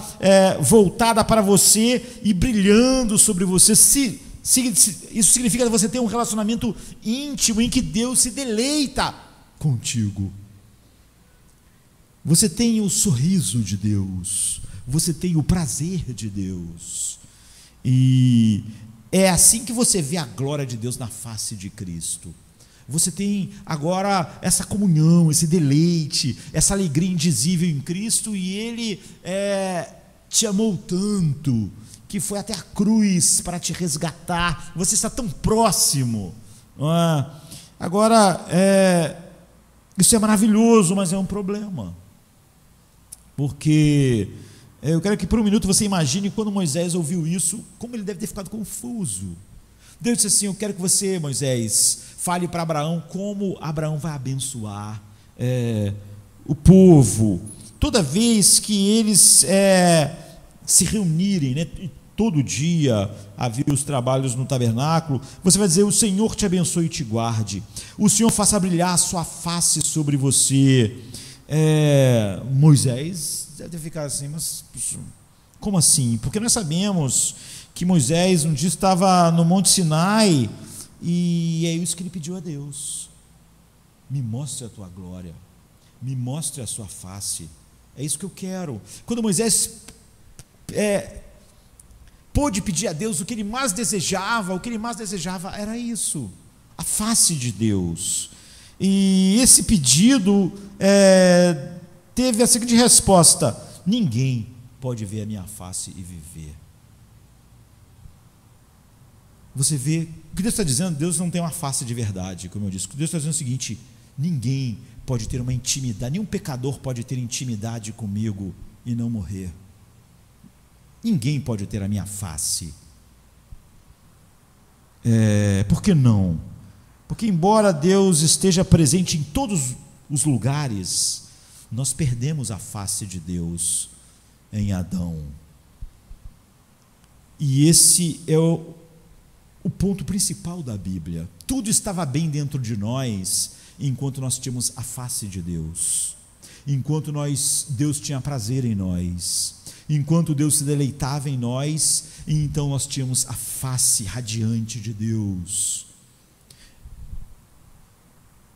voltada para você e brilhando sobre você. Isso significa que você tem um relacionamento íntimo em que Deus se deleita contigo. Você tem o sorriso de Deus, você tem o prazer de Deus, e é assim que você vê a glória de Deus na face de Cristo. Você tem agora essa comunhão, esse deleite, essa alegria indizível em Cristo, e Ele te amou tanto, que foi até a cruz para te resgatar. Você está tão próximo, não é? Agora, isso é maravilhoso, mas é um problema. Porque eu quero que por um minuto você imagine quando Moisés ouviu isso, como ele deve ter ficado confuso. Deus disse assim: eu quero que você, Moisés, fale para Abraão como Abraão vai abençoar o povo. Toda vez que eles se reunirem, né, todo dia havia os trabalhos no tabernáculo, você vai dizer: o Senhor te abençoe e te guarde, o Senhor faça brilhar a sua face sobre você. Moisés deve ficar assim, mas como assim? Porque nós sabemos que Moisés um dia estava no Monte Sinai, e é isso que ele pediu a Deus: me mostre a tua glória, me mostre a sua face, é isso que eu quero. Quando Moisés pôde pedir a Deus o que ele mais desejava, era isso, a face de Deus. E esse pedido teve a seguinte resposta: ninguém pode ver a minha face e viver. Você vê o que Deus está dizendo. Deus não tem uma face de verdade, como eu disse. Deus está dizendo o seguinte: ninguém pode ter uma intimidade, nenhum pecador pode ter intimidade comigo e não morrer. Ninguém pode ter a minha face. Por que não? Porque embora Deus esteja presente em todos os lugares, nós perdemos a face de Deus em Adão. E esse é o ponto principal da Bíblia. Tudo estava bem dentro de nós enquanto nós tínhamos a face de Deus, enquanto Deus tinha prazer em nós, enquanto Deus se deleitava em nós, e então nós tínhamos a face radiante de Deus.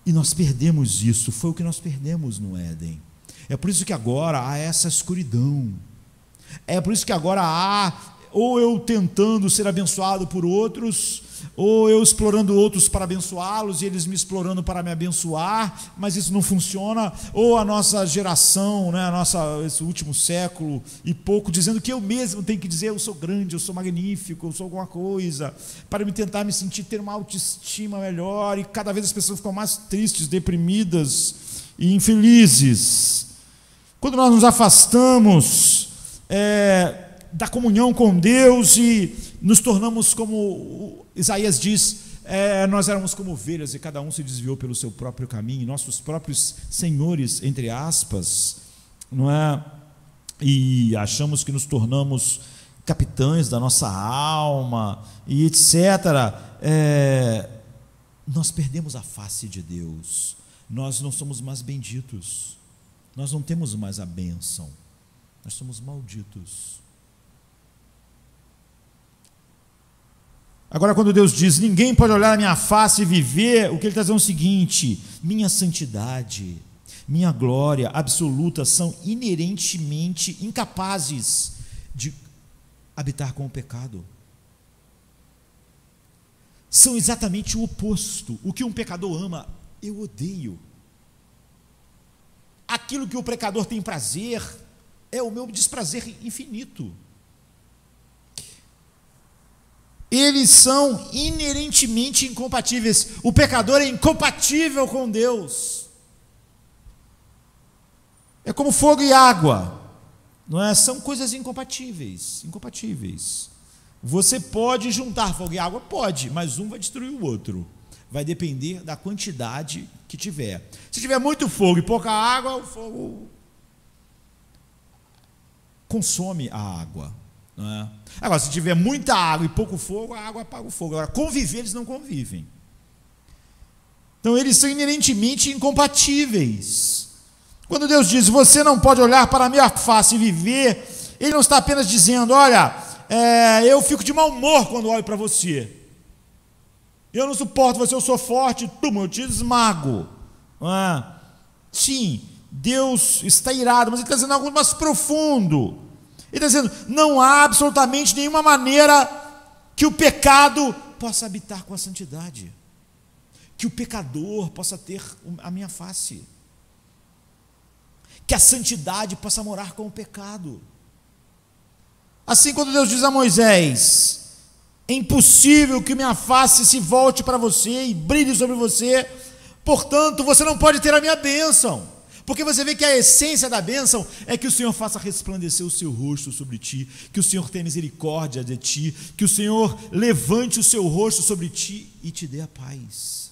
E nós perdemos isso, foi o que nós perdemos no Éden. É por isso que agora há essa escuridão, é por isso que agora há, ou eu tentando ser abençoado por outros, ou eu explorando outros para abençoá-los, e eles me explorando para me abençoar, mas isso não funciona, ou a nossa geração, né, esse último século e pouco, dizendo que eu mesmo tenho que dizer: eu sou grande, eu sou magnífico, eu sou alguma coisa, para tentar me sentir, ter uma autoestima melhor, e cada vez as pessoas ficam mais tristes, deprimidas e infelizes. Quando nós nos afastamos da comunhão com Deus e nos tornamos, como Isaías diz, nós éramos como ovelhas e cada um se desviou pelo seu próprio caminho, nossos próprios senhores, entre aspas, não é? E achamos que nos tornamos capitães da nossa alma e etc. Nós perdemos a face de Deus, nós não somos mais benditos, nós não temos mais a bênção, nós somos malditos. Agora, quando Deus diz: ninguém pode olhar a minha face e viver, o que Ele está dizendo é o seguinte: minha santidade, minha glória absoluta são inerentemente incapazes de habitar com o pecado. São exatamente o oposto. O que um pecador ama, eu odeio. Aquilo que o pecador tem prazer, é o meu desprazer infinito. eles são inerentemente incompatíveis. O pecador é incompatível com Deus. É como fogo e água, não é? São coisas incompatíveis, incompatíveis. Você pode juntar fogo e água? Pode, mas um vai destruir o outro. Vai depender da quantidade que tiver. Se tiver muito fogo e pouca água, o fogo consome a água, não é? Agora, se tiver muita água e pouco fogo, a água apaga o fogo. Agora, conviver, eles não convivem. Então, eles são inerentemente incompatíveis. Quando Deus diz, você não pode olhar para a minha face e viver, Ele não está apenas dizendo, olha, eu fico de mau humor quando olho para você. Eu não suporto você, eu sou forte, eu te esmago. Não é? Sim, Deus está irado, mas Ele está dizendo algo mais profundo. Ele está dizendo, não há absolutamente nenhuma maneira que o pecado possa habitar com a santidade, que o pecador possa ter a minha face, que a santidade possa morar com o pecado. Assim, quando Deus diz a Moisés, é impossível que minha face se volte para você e brilhe sobre você, portanto, você não pode ter a minha bênção. Porque você vê que a essência da bênção é que o Senhor faça resplandecer o seu rosto sobre ti, que o Senhor tenha misericórdia de ti, que o Senhor levante o seu rosto sobre ti e te dê a paz.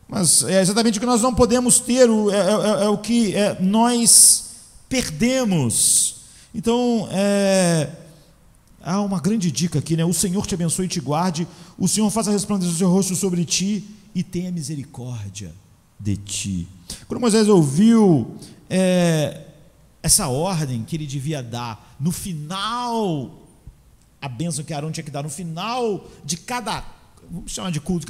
Mas é exatamente o que nós não podemos ter, é o que nós perdemos. Então, há uma grande dica aqui, né? O Senhor te abençoe e te guarde, o Senhor faça resplandecer o seu rosto sobre ti e tenha misericórdia de ti. Quando Moisés ouviu essa ordem que ele devia dar no final, a bênção que Arão tinha que dar no final de cada, vamos chamar de culto,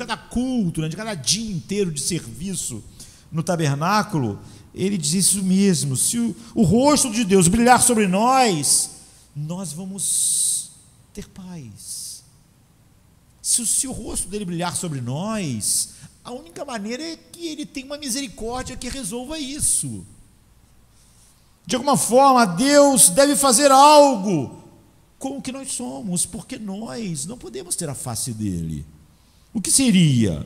né, de cada dia inteiro de serviço no tabernáculo, ele diz isso mesmo, se o rosto de Deus brilhar sobre nós, nós vamos ter paz. Se o rosto dele brilhar sobre nós, a única maneira é que ele tenha uma misericórdia que resolva isso. De alguma forma, Deus deve fazer algo com o que nós somos, porque nós não podemos ter a face dele. O que seria?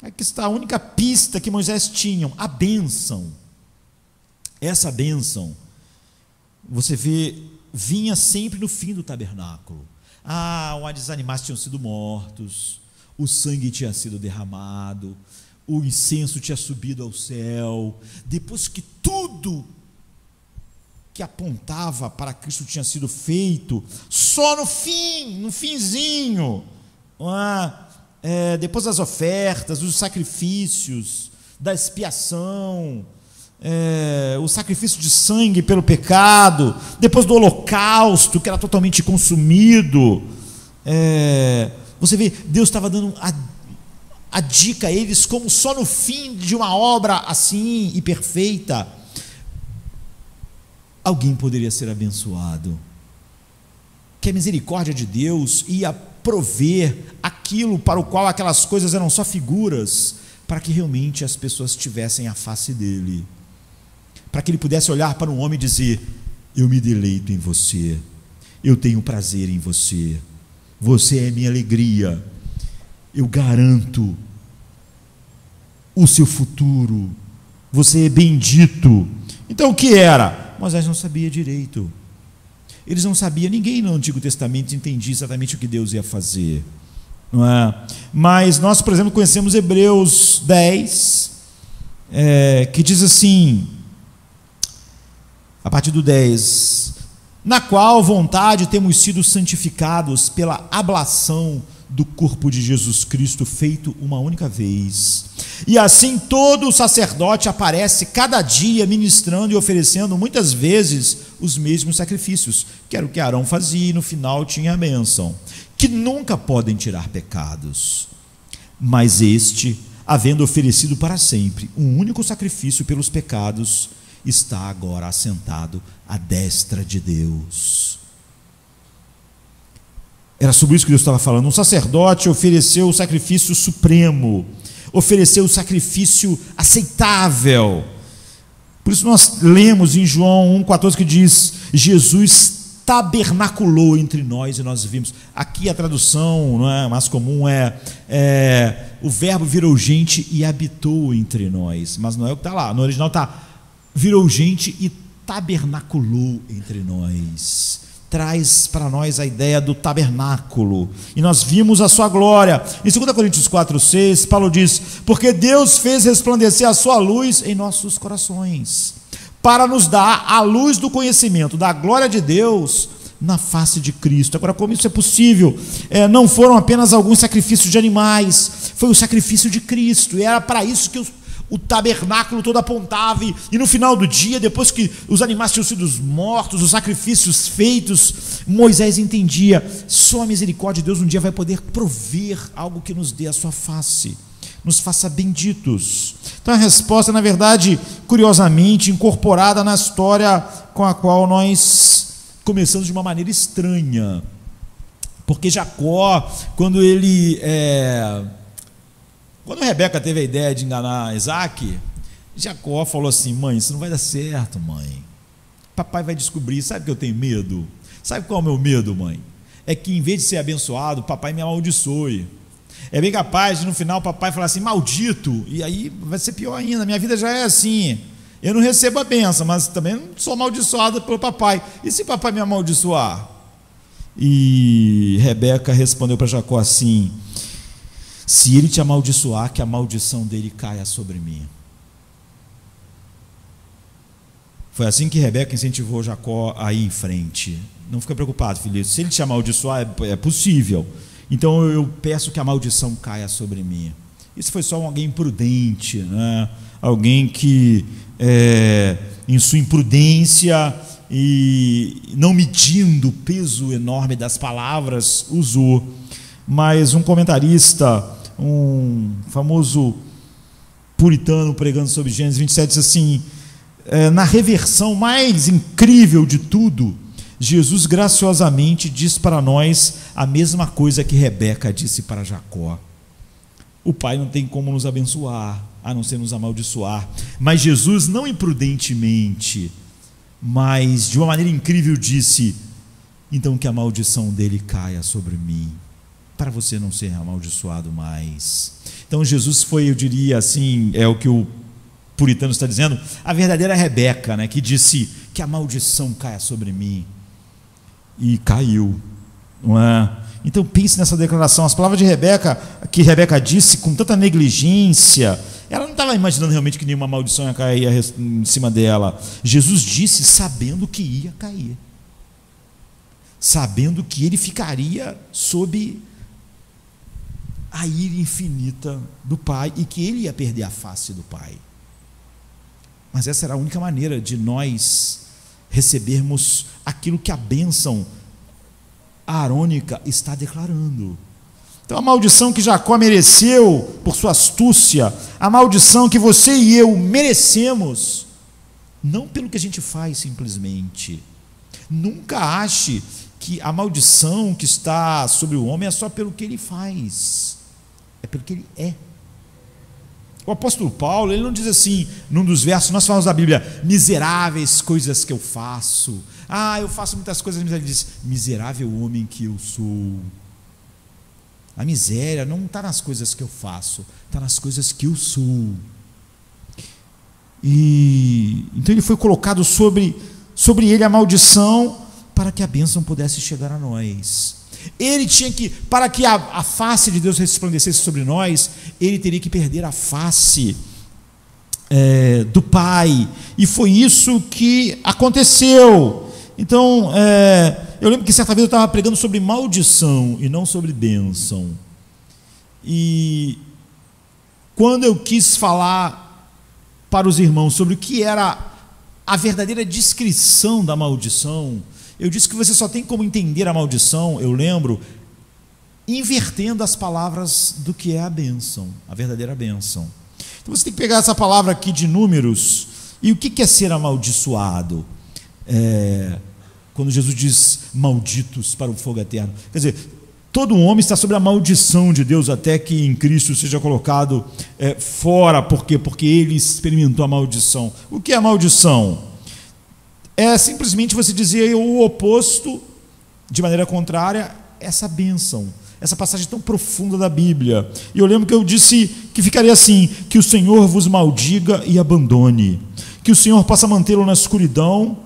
Aqui está a única pista que Moisés tinha, a bênção. Essa bênção, você vê, vinha sempre no fim do tabernáculo. Onde os animais tinham sido mortos, o sangue tinha sido derramado, o incenso tinha subido ao céu, depois que tudo que apontava para Cristo tinha sido feito, só no finzinho, depois das ofertas, dos sacrifícios, da expiação, o sacrifício de sangue pelo pecado, depois do holocausto, que era totalmente consumido, você vê, Deus estava dando a dica a eles, como só no fim de uma obra assim e perfeita, alguém poderia ser abençoado, que a misericórdia de Deus ia prover aquilo para o qual aquelas coisas eram só figuras, para que realmente as pessoas tivessem a face dele, para que ele pudesse olhar para um homem e dizer, eu me deleito em você, eu tenho prazer em você, você é minha alegria, eu garanto o seu futuro, você é bendito. Então o que era? Moisés não sabia direito, eles não sabiam, ninguém no Antigo Testamento entendia exatamente o que Deus ia fazer, não é? Mas nós, por exemplo, conhecemos Hebreus 10, que diz assim, a partir do 10, na qual vontade temos sido santificados pela ablação do corpo de Jesus Cristo, feito uma única vez. E assim todo o sacerdote aparece cada dia ministrando e oferecendo muitas vezes os mesmos sacrifícios, que era o que Arão fazia, e no final tinha a bênção, que nunca podem tirar pecados. Mas este, havendo oferecido para sempre um único sacrifício pelos pecados, está agora assentado à destra de Deus. Era sobre isso que Deus estava falando. Um sacerdote ofereceu o sacrifício supremo, ofereceu o sacrifício aceitável. Por isso nós lemos em João 1,14 que diz, Jesus tabernaculou entre nós e nós vimos. Aqui a tradução, não é, mais comum o verbo virou gente e habitou entre nós, mas não é o que está lá. No original está virou gente e tabernaculou entre nós. Traz para nós a ideia do tabernáculo, e nós vimos a sua glória. Em 2 Coríntios 4:6, Paulo diz: porque Deus fez resplandecer a sua luz em nossos corações, para nos dar a luz do conhecimento da glória de Deus na face de Cristo. Agora, como isso é possível? Não foram apenas alguns sacrifícios de animais, foi o sacrifício de Cristo, e era para isso que o tabernáculo todo apontava, e no final do dia, depois que os animais tinham sido mortos, os sacrifícios feitos, Moisés entendia: só a misericórdia de Deus um dia vai poder prover algo que nos dê a sua face, nos faça benditos. Então a resposta, na verdade, curiosamente incorporada na história com a qual nós começamos de uma maneira estranha, porque Jacó, quando Rebeca teve a ideia de enganar Isaac, Jacó falou assim: mãe, isso não vai dar certo, mãe, papai vai descobrir. Sabe que eu tenho medo? Sabe qual é o meu medo, mãe? É que em vez de ser abençoado, papai me amaldiçoe. É bem capaz de no final o papai falar assim: maldito, e aí vai ser pior ainda, minha vida já é assim, eu não recebo a bênção, mas também não sou amaldiçoado pelo papai, e se papai me amaldiçoar? E Rebeca respondeu para Jacó assim: se ele te amaldiçoar, que a maldição dele caia sobre mim. Foi assim que Rebeca incentivou Jacó a ir em frente. Não fica preocupado, filho, se ele te amaldiçoar, é possível, então eu peço que a maldição caia sobre mim. Isso foi só alguém imprudente, né? Alguém que em sua imprudência e não medindo o peso enorme das palavras, usou. Mas um comentarista, um famoso puritano, pregando sobre Gênesis 27, disse assim: na reversão mais incrível de tudo, Jesus graciosamente diz para nós a mesma coisa que Rebeca disse para Jacó. O Pai não tem como nos abençoar, a não ser nos amaldiçoar, mas Jesus, não imprudentemente, mas de uma maneira incrível, disse: então que a maldição dele caia sobre mim, para você não ser amaldiçoado mais. Então Jesus foi, eu diria assim, é o que o puritano está dizendo, a verdadeira Rebeca, né, que disse que a maldição caia sobre mim, e caiu, não é? Então pense nessa declaração, as palavras de Rebeca, que Rebeca disse com tanta negligência, ela não estava imaginando realmente que nenhuma maldição ia cair em cima dela. Jesus disse sabendo que ia cair, sabendo que ele ficaria sob a ira infinita do Pai e que ele ia perder a face do Pai. Mas essa era a única maneira de nós recebermos aquilo que a bênção aarônica está declarando. Então a maldição que Jacó mereceu por sua astúcia, a maldição que você e eu merecemos, não pelo que a gente faz simplesmente. Nunca ache que a maldição que está sobre o homem é só pelo que ele faz, é pelo que ele é. O apóstolo Paulo, ele não diz assim, num dos versos, nós falamos da Bíblia, miseráveis coisas que eu faço, eu faço muitas coisas, ele diz, miserável homem que eu sou. A miséria não está nas coisas que eu faço, está nas coisas que eu sou. E então ele foi colocado sobre ele a maldição, para que a bênção pudesse chegar a nós. Ele tinha que, para que a face de Deus resplandecesse sobre nós, ele teria que perder a face do Pai, e foi isso que aconteceu. Então, eu lembro que certa vez eu estava pregando sobre maldição e não sobre bênção, e quando eu quis falar para os irmãos sobre o que era a verdadeira descrição da maldição, eu disse que você só tem como entender a maldição, eu lembro, invertendo as palavras do que é a bênção, a verdadeira bênção. Então você tem que pegar essa palavra aqui de Números, e o que é ser amaldiçoado? Quando Jesus diz malditos para o fogo eterno, quer dizer, todo homem está sob a maldição de Deus, até que em Cristo seja colocado fora. Por quê? Porque ele experimentou a maldição. O que é a maldição? é simplesmente você dizer o oposto, de maneira contrária, essa bênção, essa passagem tão profunda da Bíblia. E eu lembro que eu disse que ficaria assim: que o Senhor vos maldiga e abandone, que o Senhor possa mantê-lo na escuridão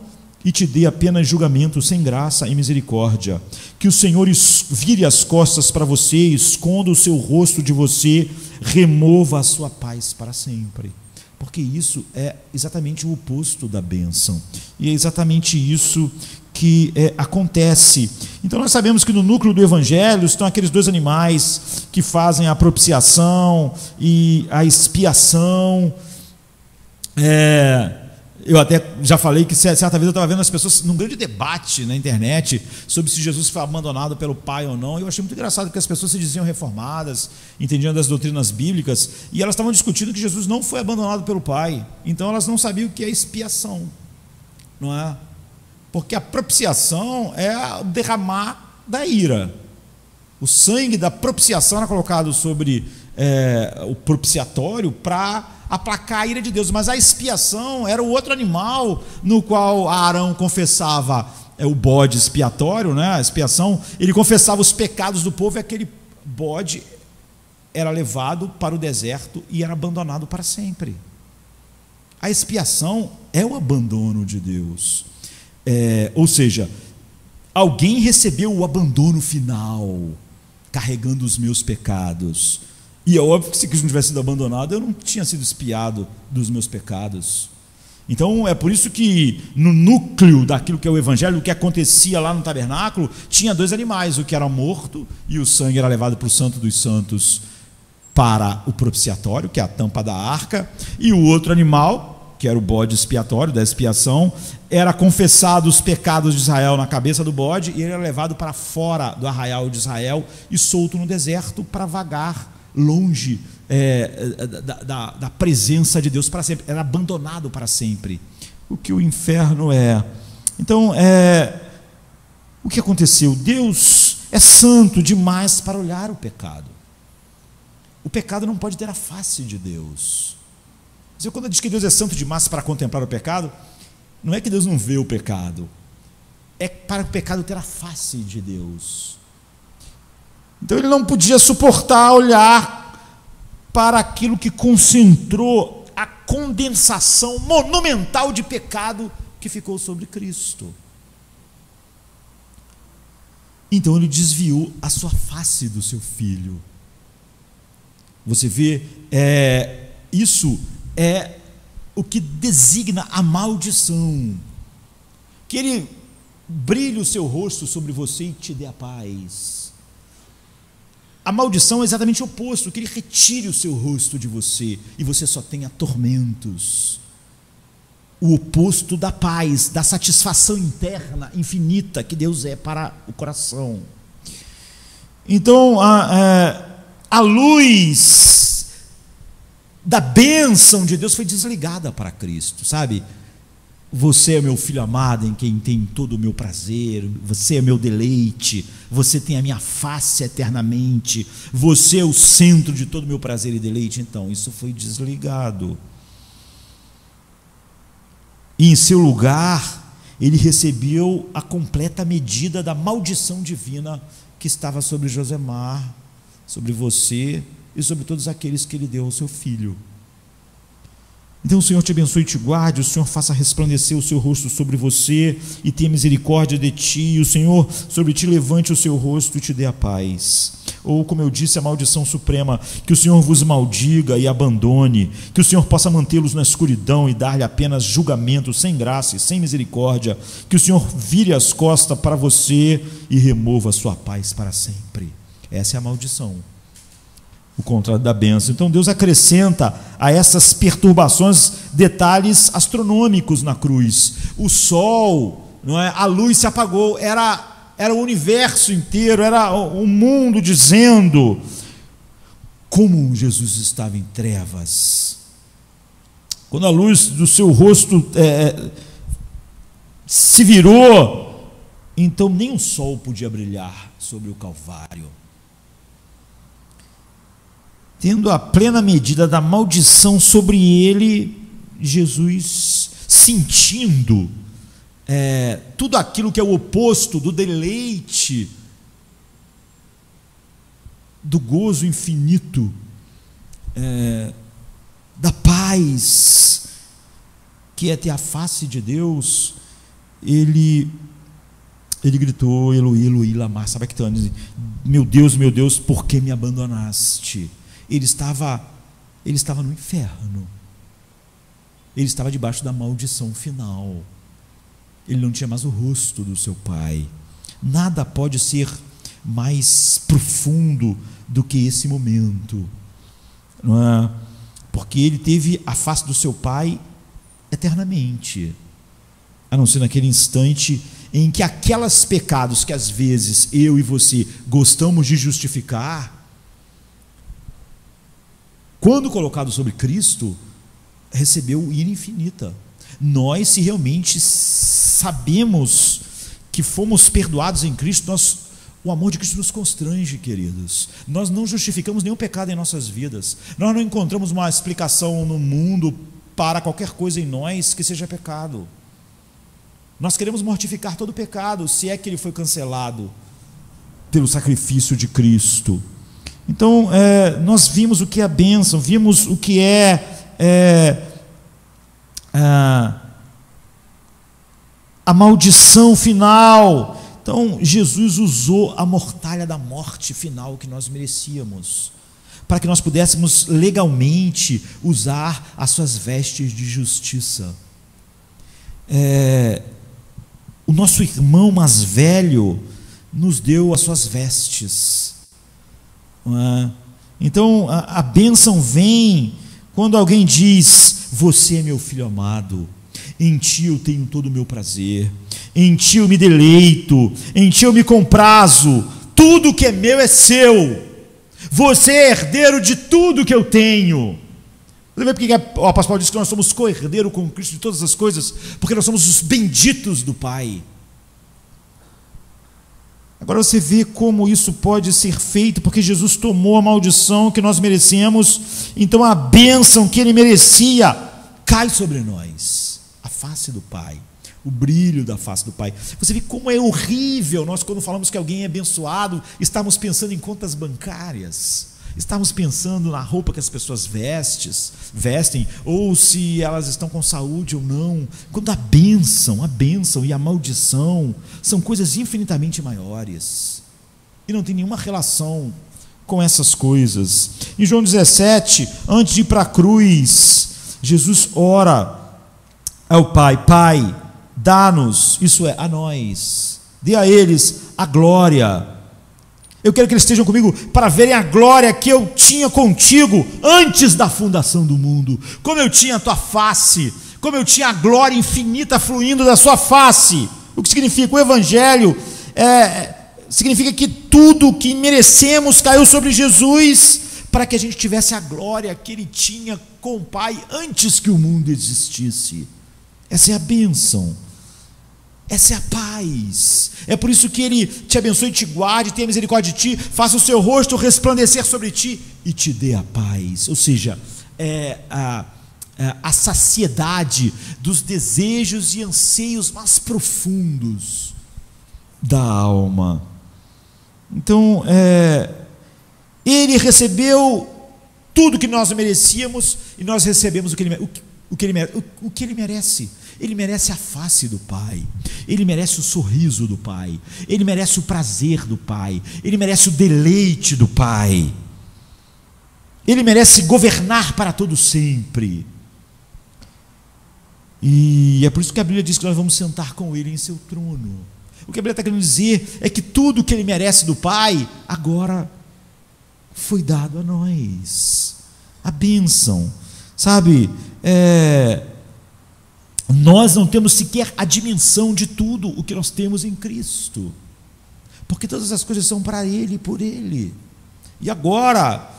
e te dê apenas julgamento sem graça e misericórdia, que o Senhor vire as costas para você, esconda o seu rosto de você, remova a sua paz para sempre. Porque isso é exatamente o oposto da bênção, e é exatamente isso que acontece. Então nós sabemos que no núcleo do Evangelho estão aqueles dois animais que fazem a propiciação e a expiação. Eu até já falei que certa vez eu estava vendo as pessoas num grande debate na internet sobre se Jesus foi abandonado pelo Pai ou não. Eu achei muito engraçado, porque as pessoas se diziam reformadas, entendiam das doutrinas bíblicas, e elas estavam discutindo que Jesus não foi abandonado pelo Pai. Então elas não sabiam o que é expiação, não é? Porque a propiciação é derramar da ira. O sangue da propiciação era colocado sobre o propiciatório para aplacar a ira de Deus, mas a expiação era o outro animal no qual Arão confessava, o bode expiatório, né? A expiação, ele confessava os pecados do povo, e aquele bode era levado para o deserto e era abandonado para sempre. A expiação é o abandono de Deus, ou seja, alguém recebeu o abandono final, carregando os meus pecados. E é óbvio que se Cristo não tivesse sido abandonado, eu não tinha sido expiado dos meus pecados. Então é por isso que no núcleo daquilo que é o Evangelho, o que acontecia lá no tabernáculo, tinha dois animais: o que era morto, e o sangue era levado para o Santo dos Santos, para o propiciatório, que é a tampa da arca, e o outro animal, que era o bode expiatório, da expiação, era confessado os pecados de Israel na cabeça do bode, e ele era levado para fora do arraial de Israel e solto no deserto para vagar longe da presença de Deus para sempre. Era abandonado para sempre, o que o inferno é. Então, o que aconteceu? Deus é santo demais para olhar o pecado. O pecado não pode ter a face de Deus. Mas quando diz que Deus é santo demais para contemplar o pecado, não é que Deus não vê o pecado, é para o pecado ter a face de Deus. Então ele não podia suportar olhar para aquilo que concentrou a condensação monumental de pecado que ficou sobre Cristo. Então ele desviou a sua face do seu filho. Você vê, isso é o que designa a maldição, que ele brilhe o seu rosto sobre você e te dê a paz. A maldição é exatamente o oposto, que ele retire o seu rosto de você e você só tenha tormentos. O oposto da paz, da satisfação interna infinita que Deus é para o coração. Então, a luz da bênção de Deus foi desligada para Cristo, sabe? Você é meu filho amado, em quem tem todo o meu prazer, você é meu deleite, você tem a minha face eternamente, você é o centro de todo o meu prazer e deleite. Então, isso foi desligado. E em seu lugar, ele recebeu a completa medida da maldição divina que estava sobre Josemar, sobre você e sobre todos aqueles que ele deu ao seu filho. Então o Senhor te abençoe e te guarde, o Senhor faça resplandecer o seu rosto sobre você e tenha misericórdia de ti, e o Senhor sobre ti levante o seu rosto e te dê a paz. Ou, como eu disse, a maldição suprema: que o Senhor vos maldiga e abandone, que o Senhor possa mantê-los na escuridão e dar-lhe apenas julgamento sem graça e sem misericórdia, que o Senhor vire as costas para você e remova a sua paz para sempre. Essa é a maldição, o contrário da bênção. Então Deus acrescenta a essas perturbações detalhes astronômicos na cruz. O sol, não é? A luz se apagou, era o universo inteiro, era o mundo dizendo como Jesus estava em trevas. Quando a luz do seu rosto se virou, então nem o sol podia brilhar sobre o Calvário. Tendo a plena medida da maldição sobre ele, Jesus, sentindo tudo aquilo que é o oposto do deleite, do gozo infinito, da paz, que é ter a face de Deus, ele gritou, Eloi, Eloi, lama sabachthani, meu Deus, por que me abandonaste? Ele estava no inferno, ele estava debaixo da maldição final, ele não tinha mais o rosto do seu pai. Nada pode ser mais profundo do que esse momento, não é? Porque ele teve a face do seu pai eternamente, a não ser naquele instante em que aqueles pecados que às vezes eu e você gostamos de justificar, quando colocado sobre Cristo, recebeu ira infinita. Nós, se realmente sabemos que fomos perdoados em Cristo, o amor de Cristo nos constrange, queridos. Nós não justificamos nenhum pecado em nossas vidas. Nós não encontramos uma explicação no mundo para qualquer coisa em nós que seja pecado. Nós queremos mortificar todo pecado, se é que ele foi cancelado pelo sacrifício de Cristo. Então, nós vimos o que é a bênção, vimos o que a maldição final. Então, Jesus usou a mortalha da morte final que nós merecíamos, para que nós pudéssemos legalmente usar as suas vestes de justiça. O nosso irmão mais velho nos deu as suas vestes. Então, a bênção vem quando alguém diz: você é meu filho amado, em ti eu tenho todo o meu prazer, em ti eu me deleito, em ti eu me comprazo, tudo que é meu é seu, você é herdeiro de tudo que eu tenho. Você vê porque o apóstolo Paulo diz que nós somos co-herdeiro com Cristo de todas as coisas? Porque nós somos os benditos do Pai. Agora você vê como isso pode ser feito, porque Jesus tomou a maldição que nós merecemos, então a bênção que ele merecia cai sobre nós, a face do Pai, o brilho da face do Pai. Você vê como é horrível nós, quando falamos que alguém é abençoado, estamos pensando em contas bancárias, estamos pensando na roupa que as pessoas vestem, ou se elas estão com saúde ou não, quando a bênção e a maldição são coisas infinitamente maiores, e não tem nenhuma relação com essas coisas. Em João 17, antes de ir para a cruz, Jesus ora ao Pai: Pai, dá-nos, isso é, a nós, dê a eles a glória. Eu quero que eles estejam comigo para verem a glória que eu tinha contigo antes da fundação do mundo. Como eu tinha a tua face, como eu tinha a glória infinita fluindo da sua face. O que significa? O Evangelho significa que tudo que merecemos caiu sobre Jesus, para que a gente tivesse a glória que ele tinha com o Pai antes que o mundo existisse. Essa é a bênção. Essa é a paz. É por isso que ele te abençoe e te guarde, tenha misericórdia de ti, faça o seu rosto resplandecer sobre ti e te dê a paz. Ou seja, a saciedade dos desejos e anseios mais profundos da alma. Então, ele recebeu tudo que nós merecíamos, e nós recebemos o que ele merece. Ele merece a face do Pai, ele merece o sorriso do Pai, ele merece o prazer do Pai, ele merece o deleite do Pai, ele merece governar para todo sempre. E é por isso que a Bíblia diz que nós vamos sentar com ele em seu trono. O que a Bíblia está querendo dizer é que tudo que ele merece do Pai agora foi dado a nós, a bênção, sabe? Nós não temos sequer a dimensão de tudo o que nós temos em Cristo, porque todas as coisas são para Ele e por Ele. E agora,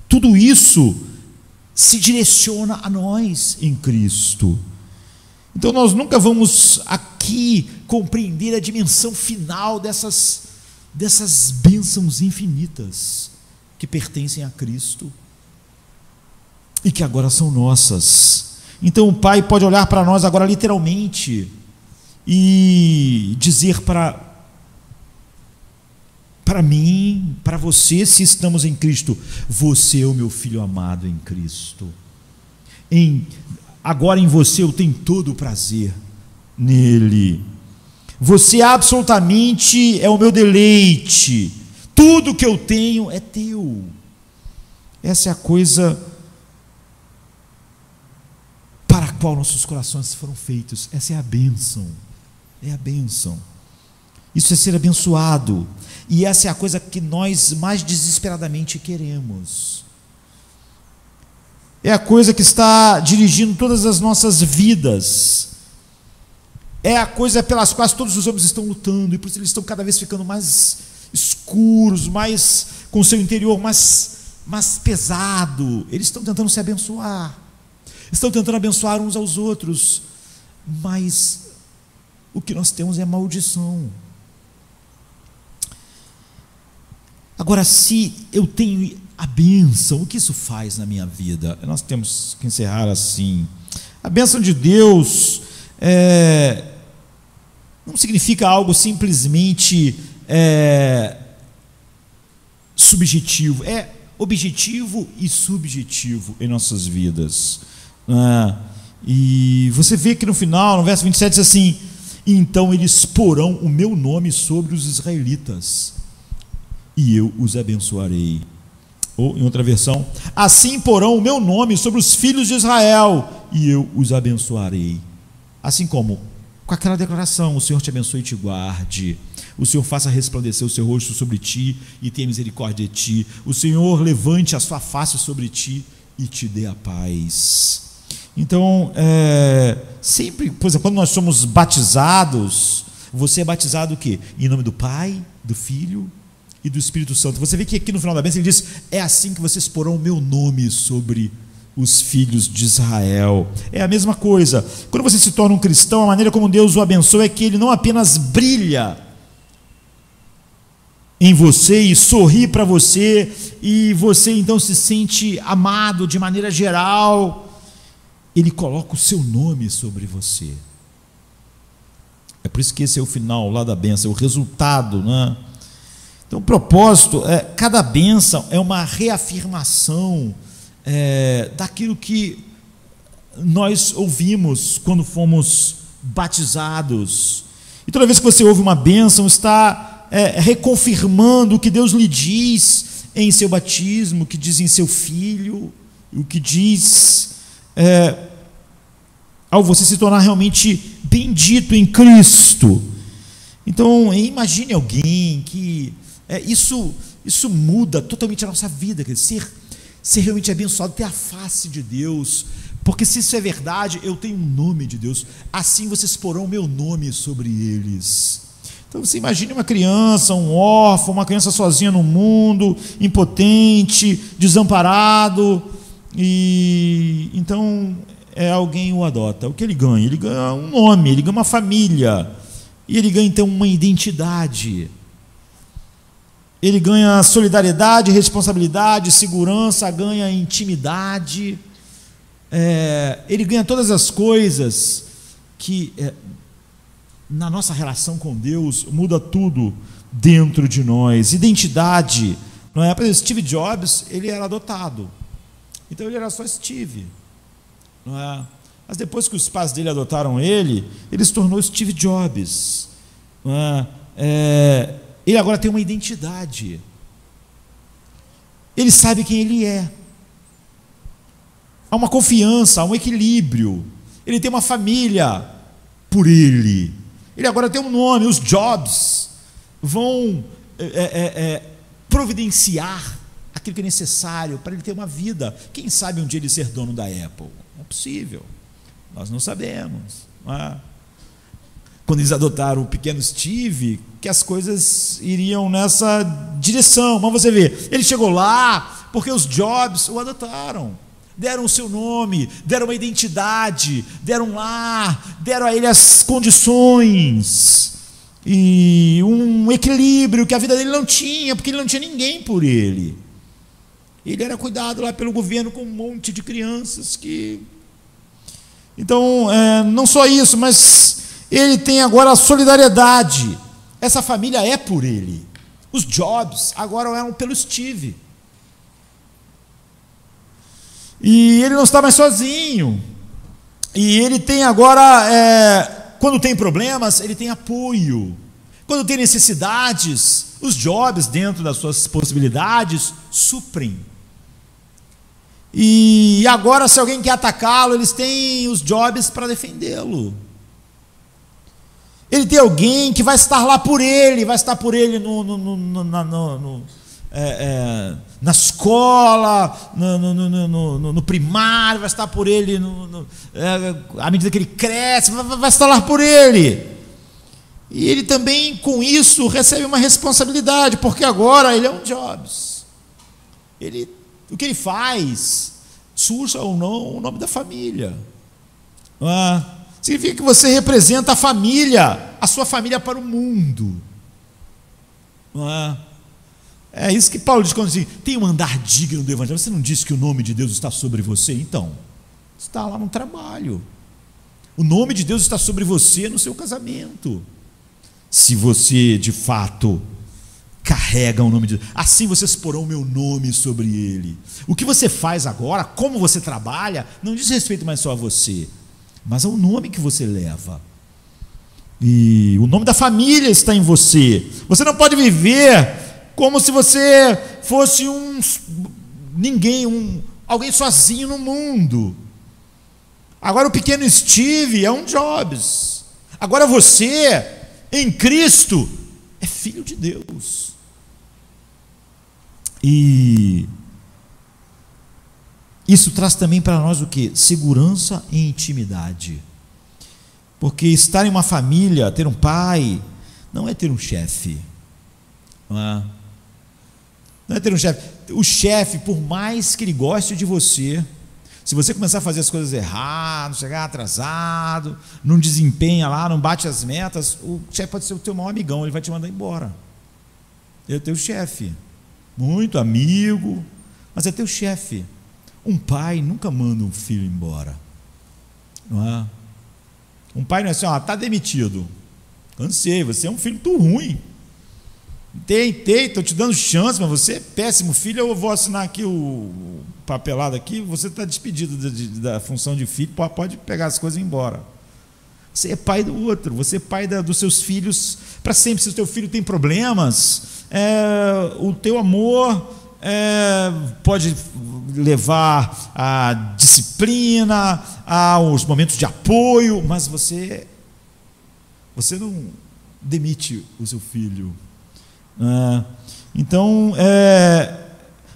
tudo isso se direciona a nós em Cristo. Então nós nunca vamos aqui compreender a dimensão final dessas bênçãos infinitas que pertencem a Cristo e que agora são nossas. Então o Pai pode olhar para nós agora literalmente e dizer para mim, para você, se estamos em Cristo: você é o meu filho amado em Cristo. Agora em você eu tenho todo o prazer nele. Você absolutamente é o meu deleite. Tudo que eu tenho é teu. Essa é a coisa para a qual nossos corações foram feitos. Essa é a bênção. É a bênção. Isso é ser abençoado. E essa é a coisa que nós mais desesperadamente queremos. É a coisa que está dirigindo todas as nossas vidas. É a coisa pelas quais todos os homens estão lutando, e por isso eles estão cada vez ficando mais escuros, mais com o seu interior mais pesado. Eles estão tentando se abençoar, estão tentando abençoar uns aos outros, mas o que nós temos é maldição. Agora, se eu tenho a bênção, o que isso faz na minha vida? Nós temos que encerrar assim. A bênção de Deus não significa algo simplesmente subjetivo, é objetivo e subjetivo em nossas vidas. E você vê que no final, no verso 27, diz assim: então eles porão o meu nome sobre os israelitas, e eu os abençoarei. Ou, em outra versão, assim porão o meu nome sobre os filhos de Israel, e eu os abençoarei. Assim como, com aquela declaração: o Senhor te abençoe e te guarde, o Senhor faça resplandecer o seu rosto sobre ti e tenha misericórdia de ti, o Senhor levante a sua face sobre ti e te dê a paz. Então, sempre, por exemplo, quando nós somos batizados, você é batizado o quê? Em nome do Pai, do Filho e do Espírito Santo. Você vê que aqui no final da bênção ele diz: é assim que vocês porão o meu nome sobre os filhos de Israel. É a mesma coisa. Quando você se torna um cristão, a maneira como Deus o abençoa é que ele não apenas brilha em você e sorri para você, e você então se sente amado de maneira geral. Ele coloca o seu nome sobre você. É por isso que esse é o final lá da bênção, o resultado, né? Então o propósito, cada bênção é uma reafirmação daquilo que nós ouvimos quando fomos batizados. E toda vez que você ouve uma bênção, está reconfirmando o que Deus lhe diz em seu batismo, o que diz em seu filho, o que diz ao você se tornar realmente bendito em Cristo. Então imagine alguém que isso muda totalmente a nossa vida, quer dizer, ser realmente abençoado, ter a face de Deus, porque se isso é verdade, eu tenho um nome de Deus, assim vocês porão o meu nome sobre eles. Então você imagine uma criança, um órfão, uma criança sozinha no mundo, impotente, desamparado, e então alguém o adota. O que ele ganha? Ele ganha um nome, ele ganha uma família, e ele ganha então uma identidade. Ele ganha solidariedade, responsabilidade, segurança, ganha intimidade, ele ganha todas as coisas que na nossa relação com Deus muda tudo dentro de nós. Identidade, não é? Por exemplo, Steve Jobs, ele era adotado, então ele era só Steve, não é? Mas depois que os pais dele adotaram ele se tornou Steve Jobs, não é? Ele agora tem uma identidade, ele sabe quem ele é, há uma confiança, há um equilíbrio, ele tem uma família por ele agora tem um nome. Os Jobs vão providenciar aquilo que é necessário para ele ter uma vida. Quem sabe um dia ele ser dono da Apple? É possível, nós não sabemos, não é? Quando eles adotaram o pequeno Steve, que as coisas iriam nessa direção, mas você vê, ele chegou lá porque os Jobs o adotaram, deram o seu nome, deram uma identidade, deram um lar, deram a ele as condições e um equilíbrio que a vida dele não tinha, porque ele não tinha ninguém por ele. Ele era cuidado lá pelo governo com um monte de crianças que Então, não só isso, mas ele tem agora a solidariedade. Essa família é por ele. Os Jobs agora eram pelo Steve. E ele não está mais sozinho. E ele tem agora, quando tem problemas, ele tem apoio. Quando tem necessidades, os Jobs, dentro das suas possibilidades, suprem. E agora, se alguém quer atacá-lo, eles têm os Jobs para defendê-lo. Ele tem alguém que vai estar lá por ele, vai estar por ele na escola, no primário, vai estar por ele à medida que ele cresce, vai estar lá por ele. E ele também, com isso, recebe uma responsabilidade, porque agora ele é um Jobs. O que ele faz, surja ou não o nome da família. Significa que você representa a família, a sua família para o mundo. É isso que Paulo diz quando diz, tem um andar digno do Evangelho. Você não disse que o nome de Deus está sobre você? Então, está lá no trabalho. O nome de Deus está sobre você no seu casamento. Se você, de fato, carrega o nome de Deus, assim vocês porão o meu nome sobre ele. O que você faz agora, como você trabalha, não diz respeito mais só a você, mas ao nome que você leva. E o nome da família está em você. Você não pode viver como se você fosse alguém sozinho no mundo. Agora o pequeno Steve é um Jobs. Agora você, em Cristo, é filho de Deus. E isso traz também para nós o quê? Segurança e intimidade. Porque estar em uma família, ter um pai, não é ter um chefe. Não é ter um chefe. O chefe, por mais que ele goste de você, se você começar a fazer as coisas erradas, chegar atrasado, não desempenha lá, não bate as metas, o chefe pode ser o teu maior amigão, ele vai te mandar embora. Ele é teu chefe, muito amigo, mas é teu chefe. Um pai nunca manda um filho embora, não é? Um pai não é assim, está demitido. Cansei, você é um filho muito ruim. Tentei, estou te dando chance, mas você é péssimo filho. Eu vou assinar aqui o papelado aqui, você está despedido da função de filho, pode pegar as coisas e ir embora. Você é pai do outro, você é pai dos seus filhos para sempre. Se o teu filho tem problemas, o teu amor pode levar à disciplina, aos momentos de apoio, mas você não demite o seu filho. Então,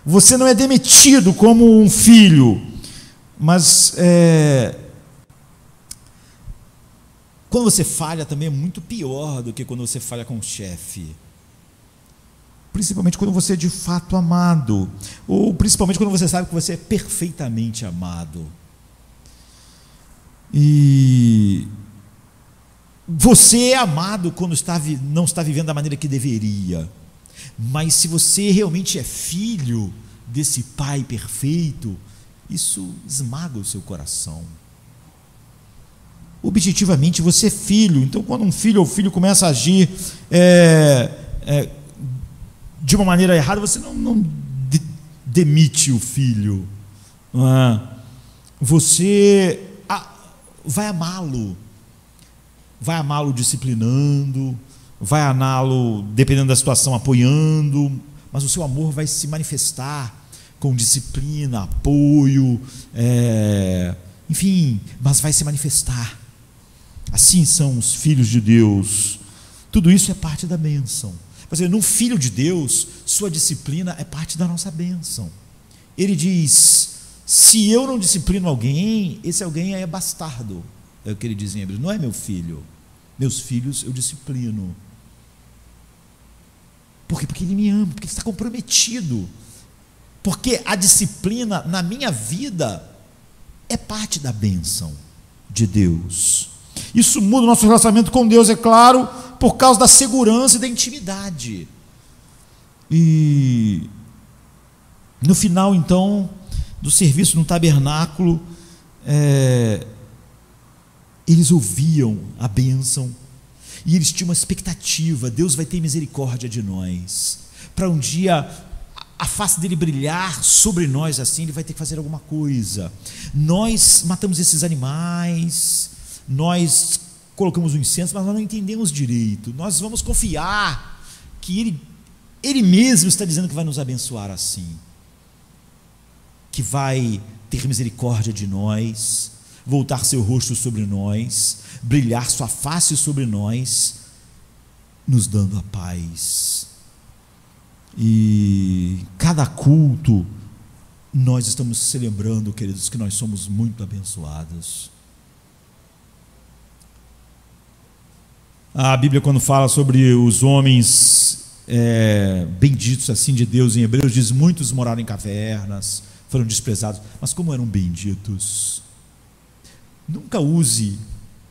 você não é demitido como um filho, mas quando você falha também é muito pior do que quando você falha com o chefe. Principalmente quando você é de fato amado, ou principalmente quando você sabe que você é perfeitamente amado. E você é amado quando não está vivendo da maneira que deveria, mas se você realmente é filho desse pai perfeito, isso esmaga o seu coração. Objetivamente você é filho, então quando um filho ou filho começa a agir de uma maneira errada, você não demite o filho, você vai amá-lo disciplinando, vai amá-lo dependendo da situação, apoiando, mas o seu amor vai se manifestar com disciplina, apoio, enfim, mas vai se manifestar. Assim são os filhos de Deus. Tudo isso é parte da bênção. Por exemplo, num filho de Deus, sua disciplina é parte da nossa bênção. Ele diz: se eu não disciplino alguém, esse alguém é bastardo. É o que ele diz em Hebreus, não é meu filho. Meus filhos eu disciplino. Por quê? Porque ele me ama, porque ele está comprometido. Porque a disciplina na minha vida é parte da bênção de Deus. Isso muda o nosso relacionamento com Deus, é claro, por causa da segurança e da intimidade. E no final, então, do serviço no tabernáculo, Eles ouviam a bênção e eles tinham uma expectativa: Deus vai ter misericórdia de nós, para um dia a face dele brilhar sobre nós assim, ele vai ter que fazer alguma coisa. Nós matamos esses animais, nós colocamos o incenso, mas nós não entendemos direito. Nós vamos confiar que ele mesmo está dizendo que vai nos abençoar assim, que vai ter misericórdia de nós, voltar seu rosto sobre nós, brilhar sua face sobre nós, nos dando a paz. E cada culto nós estamos celebrando, queridos, que nós somos muito abençoados. A Bíblia, quando fala sobre os homens benditos assim de Deus, em Hebreus diz: muitos moraram em cavernas, foram desprezados. Mas como eram benditos? Nunca use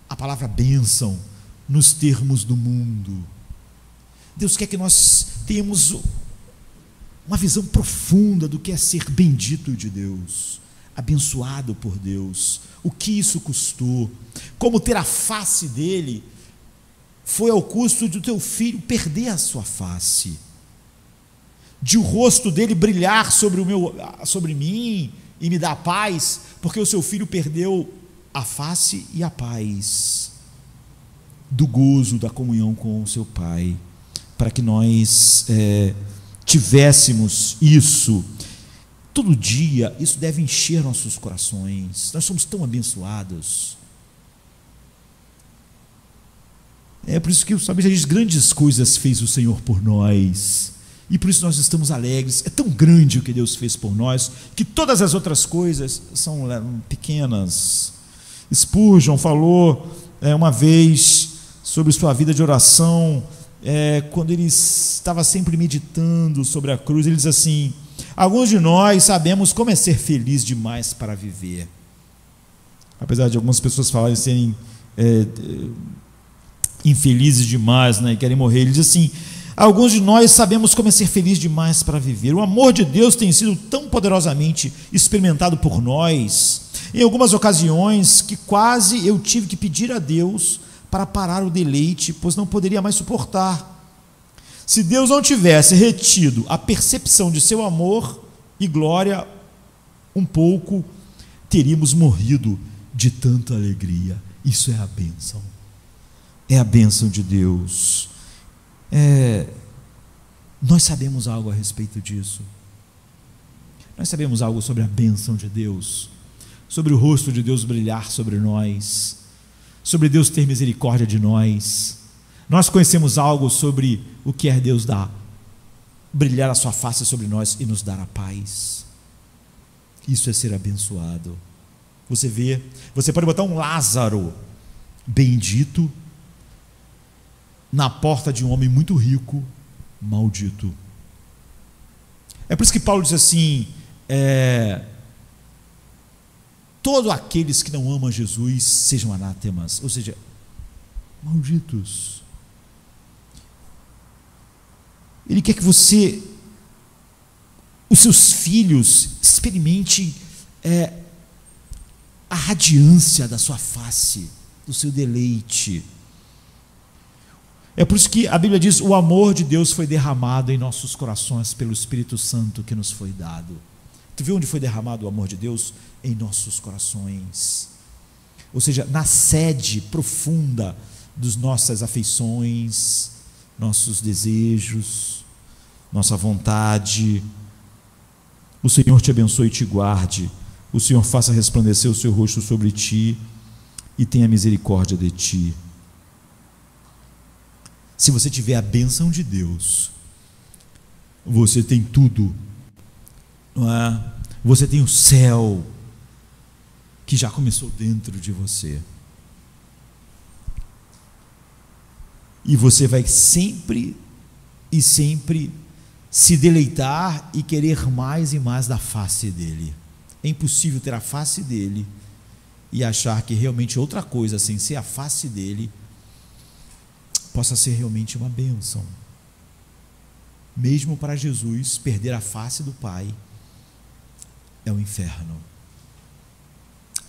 a palavra bênção nos termos do mundo. Deus quer que nós tenhamos uma visão profunda do que é ser bendito de Deus, abençoado por Deus, o que isso custou, como ter a face dele foi ao custo do teu filho perder a sua face, de o rosto dele brilhar sobre mim e me dar paz, porque o seu filho perdeu a face e a paz do gozo da comunhão com o seu pai, para que nós tivéssemos isso todo dia. Isso deve encher nossos corações. Nós somos tão abençoados. É por isso que o salmista diz: grandes coisas fez o Senhor por nós, e por isso nós estamos alegres. É tão grande o que Deus fez por nós, que todas as outras coisas são pequenas. Spurgeon falou uma vez sobre sua vida de oração, quando ele estava sempre meditando sobre a cruz. Ele diz assim: alguns de nós sabemos como é ser feliz demais para viver. Apesar de algumas pessoas falarem serem infelizes demais, e querem morrer, ele diz assim: alguns de nós sabemos como é ser feliz demais para viver. O amor de Deus tem sido tão poderosamente experimentado por nós, em algumas ocasiões, que quase eu tive que pedir a Deus para parar o deleite, pois não poderia mais suportar. Se Deus não tivesse retido a percepção de seu amor e glória um pouco, teríamos morrido de tanta alegria. Isso é a bênção. É a bênção de Deus. Nós sabemos algo a respeito disso. Nós sabemos algo sobre a bênção de Deus, sobre o rosto de Deus brilhar sobre nós, sobre Deus ter misericórdia de nós. Nós conhecemos algo sobre o que é Deus dar, brilhar a sua face sobre nós e nos dar a paz. Isso é ser abençoado. Você vê, você pode botar um Lázaro bendito na porta de um homem muito rico, maldito. É por isso que Paulo diz assim: todos aqueles que não amam Jesus sejam anátemas, ou seja, malditos. Ele quer que você, os seus filhos, experimente a radiância da sua face, do seu deleite. É por isso que a Bíblia diz: o amor de Deus foi derramado em nossos corações pelo Espírito Santo que nos foi dado. Tu viu onde foi derramado o amor de Deus? Em nossos corações, ou seja, na sede profunda das nossas afeições, nossos desejos, nossa vontade. O Senhor te abençoe e te guarde, o Senhor faça resplandecer o seu rosto sobre ti e tenha misericórdia de ti. Se você tiver a bênção de Deus, você tem tudo, não é? Você tem o céu que já começou dentro de você, e você vai sempre e sempre se deleitar e querer mais e mais da face dele. É impossível ter a face dele e achar que realmente outra coisa sem ser a face dele possa ser realmente uma bênção. Mesmo para Jesus, perder a face do Pai é o inferno.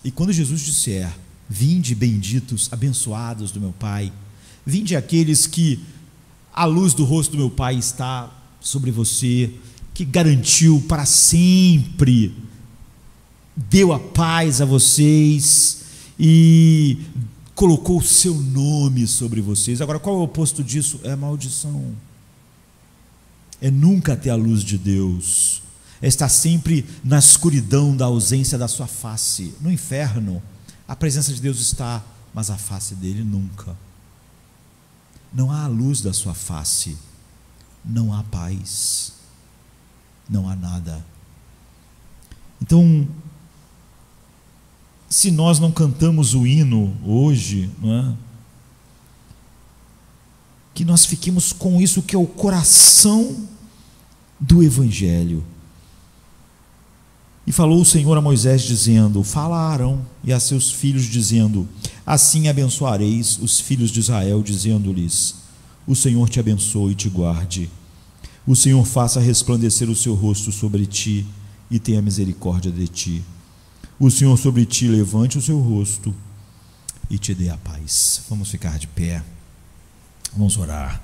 E quando Jesus disser: Vinde, benditos, abençoados do meu Pai. Vinde aqueles que a luz do rosto do meu Pai está sobre você, que garantiu para sempre, deu a paz a vocês e colocou o seu nome sobre vocês. Agora, qual é o oposto disso? É a maldição. É nunca ter a luz de Deus, é estar sempre na escuridão da ausência da sua face. No inferno, a presença de Deus está, mas a face dele nunca. Não há a luz da sua face, não há paz, não há nada. Então, se nós não cantamos o hino hoje, não é? Que nós fiquemos com isso que é o coração do Evangelho. E falou o Senhor a Moisés dizendo: fala a Arão e a seus filhos dizendo: assim abençoareis os filhos de Israel, dizendo-lhes: o Senhor te abençoe e te guarde, o Senhor faça resplandecer o seu rosto sobre ti e tenha misericórdia de ti, o Senhor sobre ti levante o seu rosto e te dê a paz. Vamos ficar de pé, vamos orar.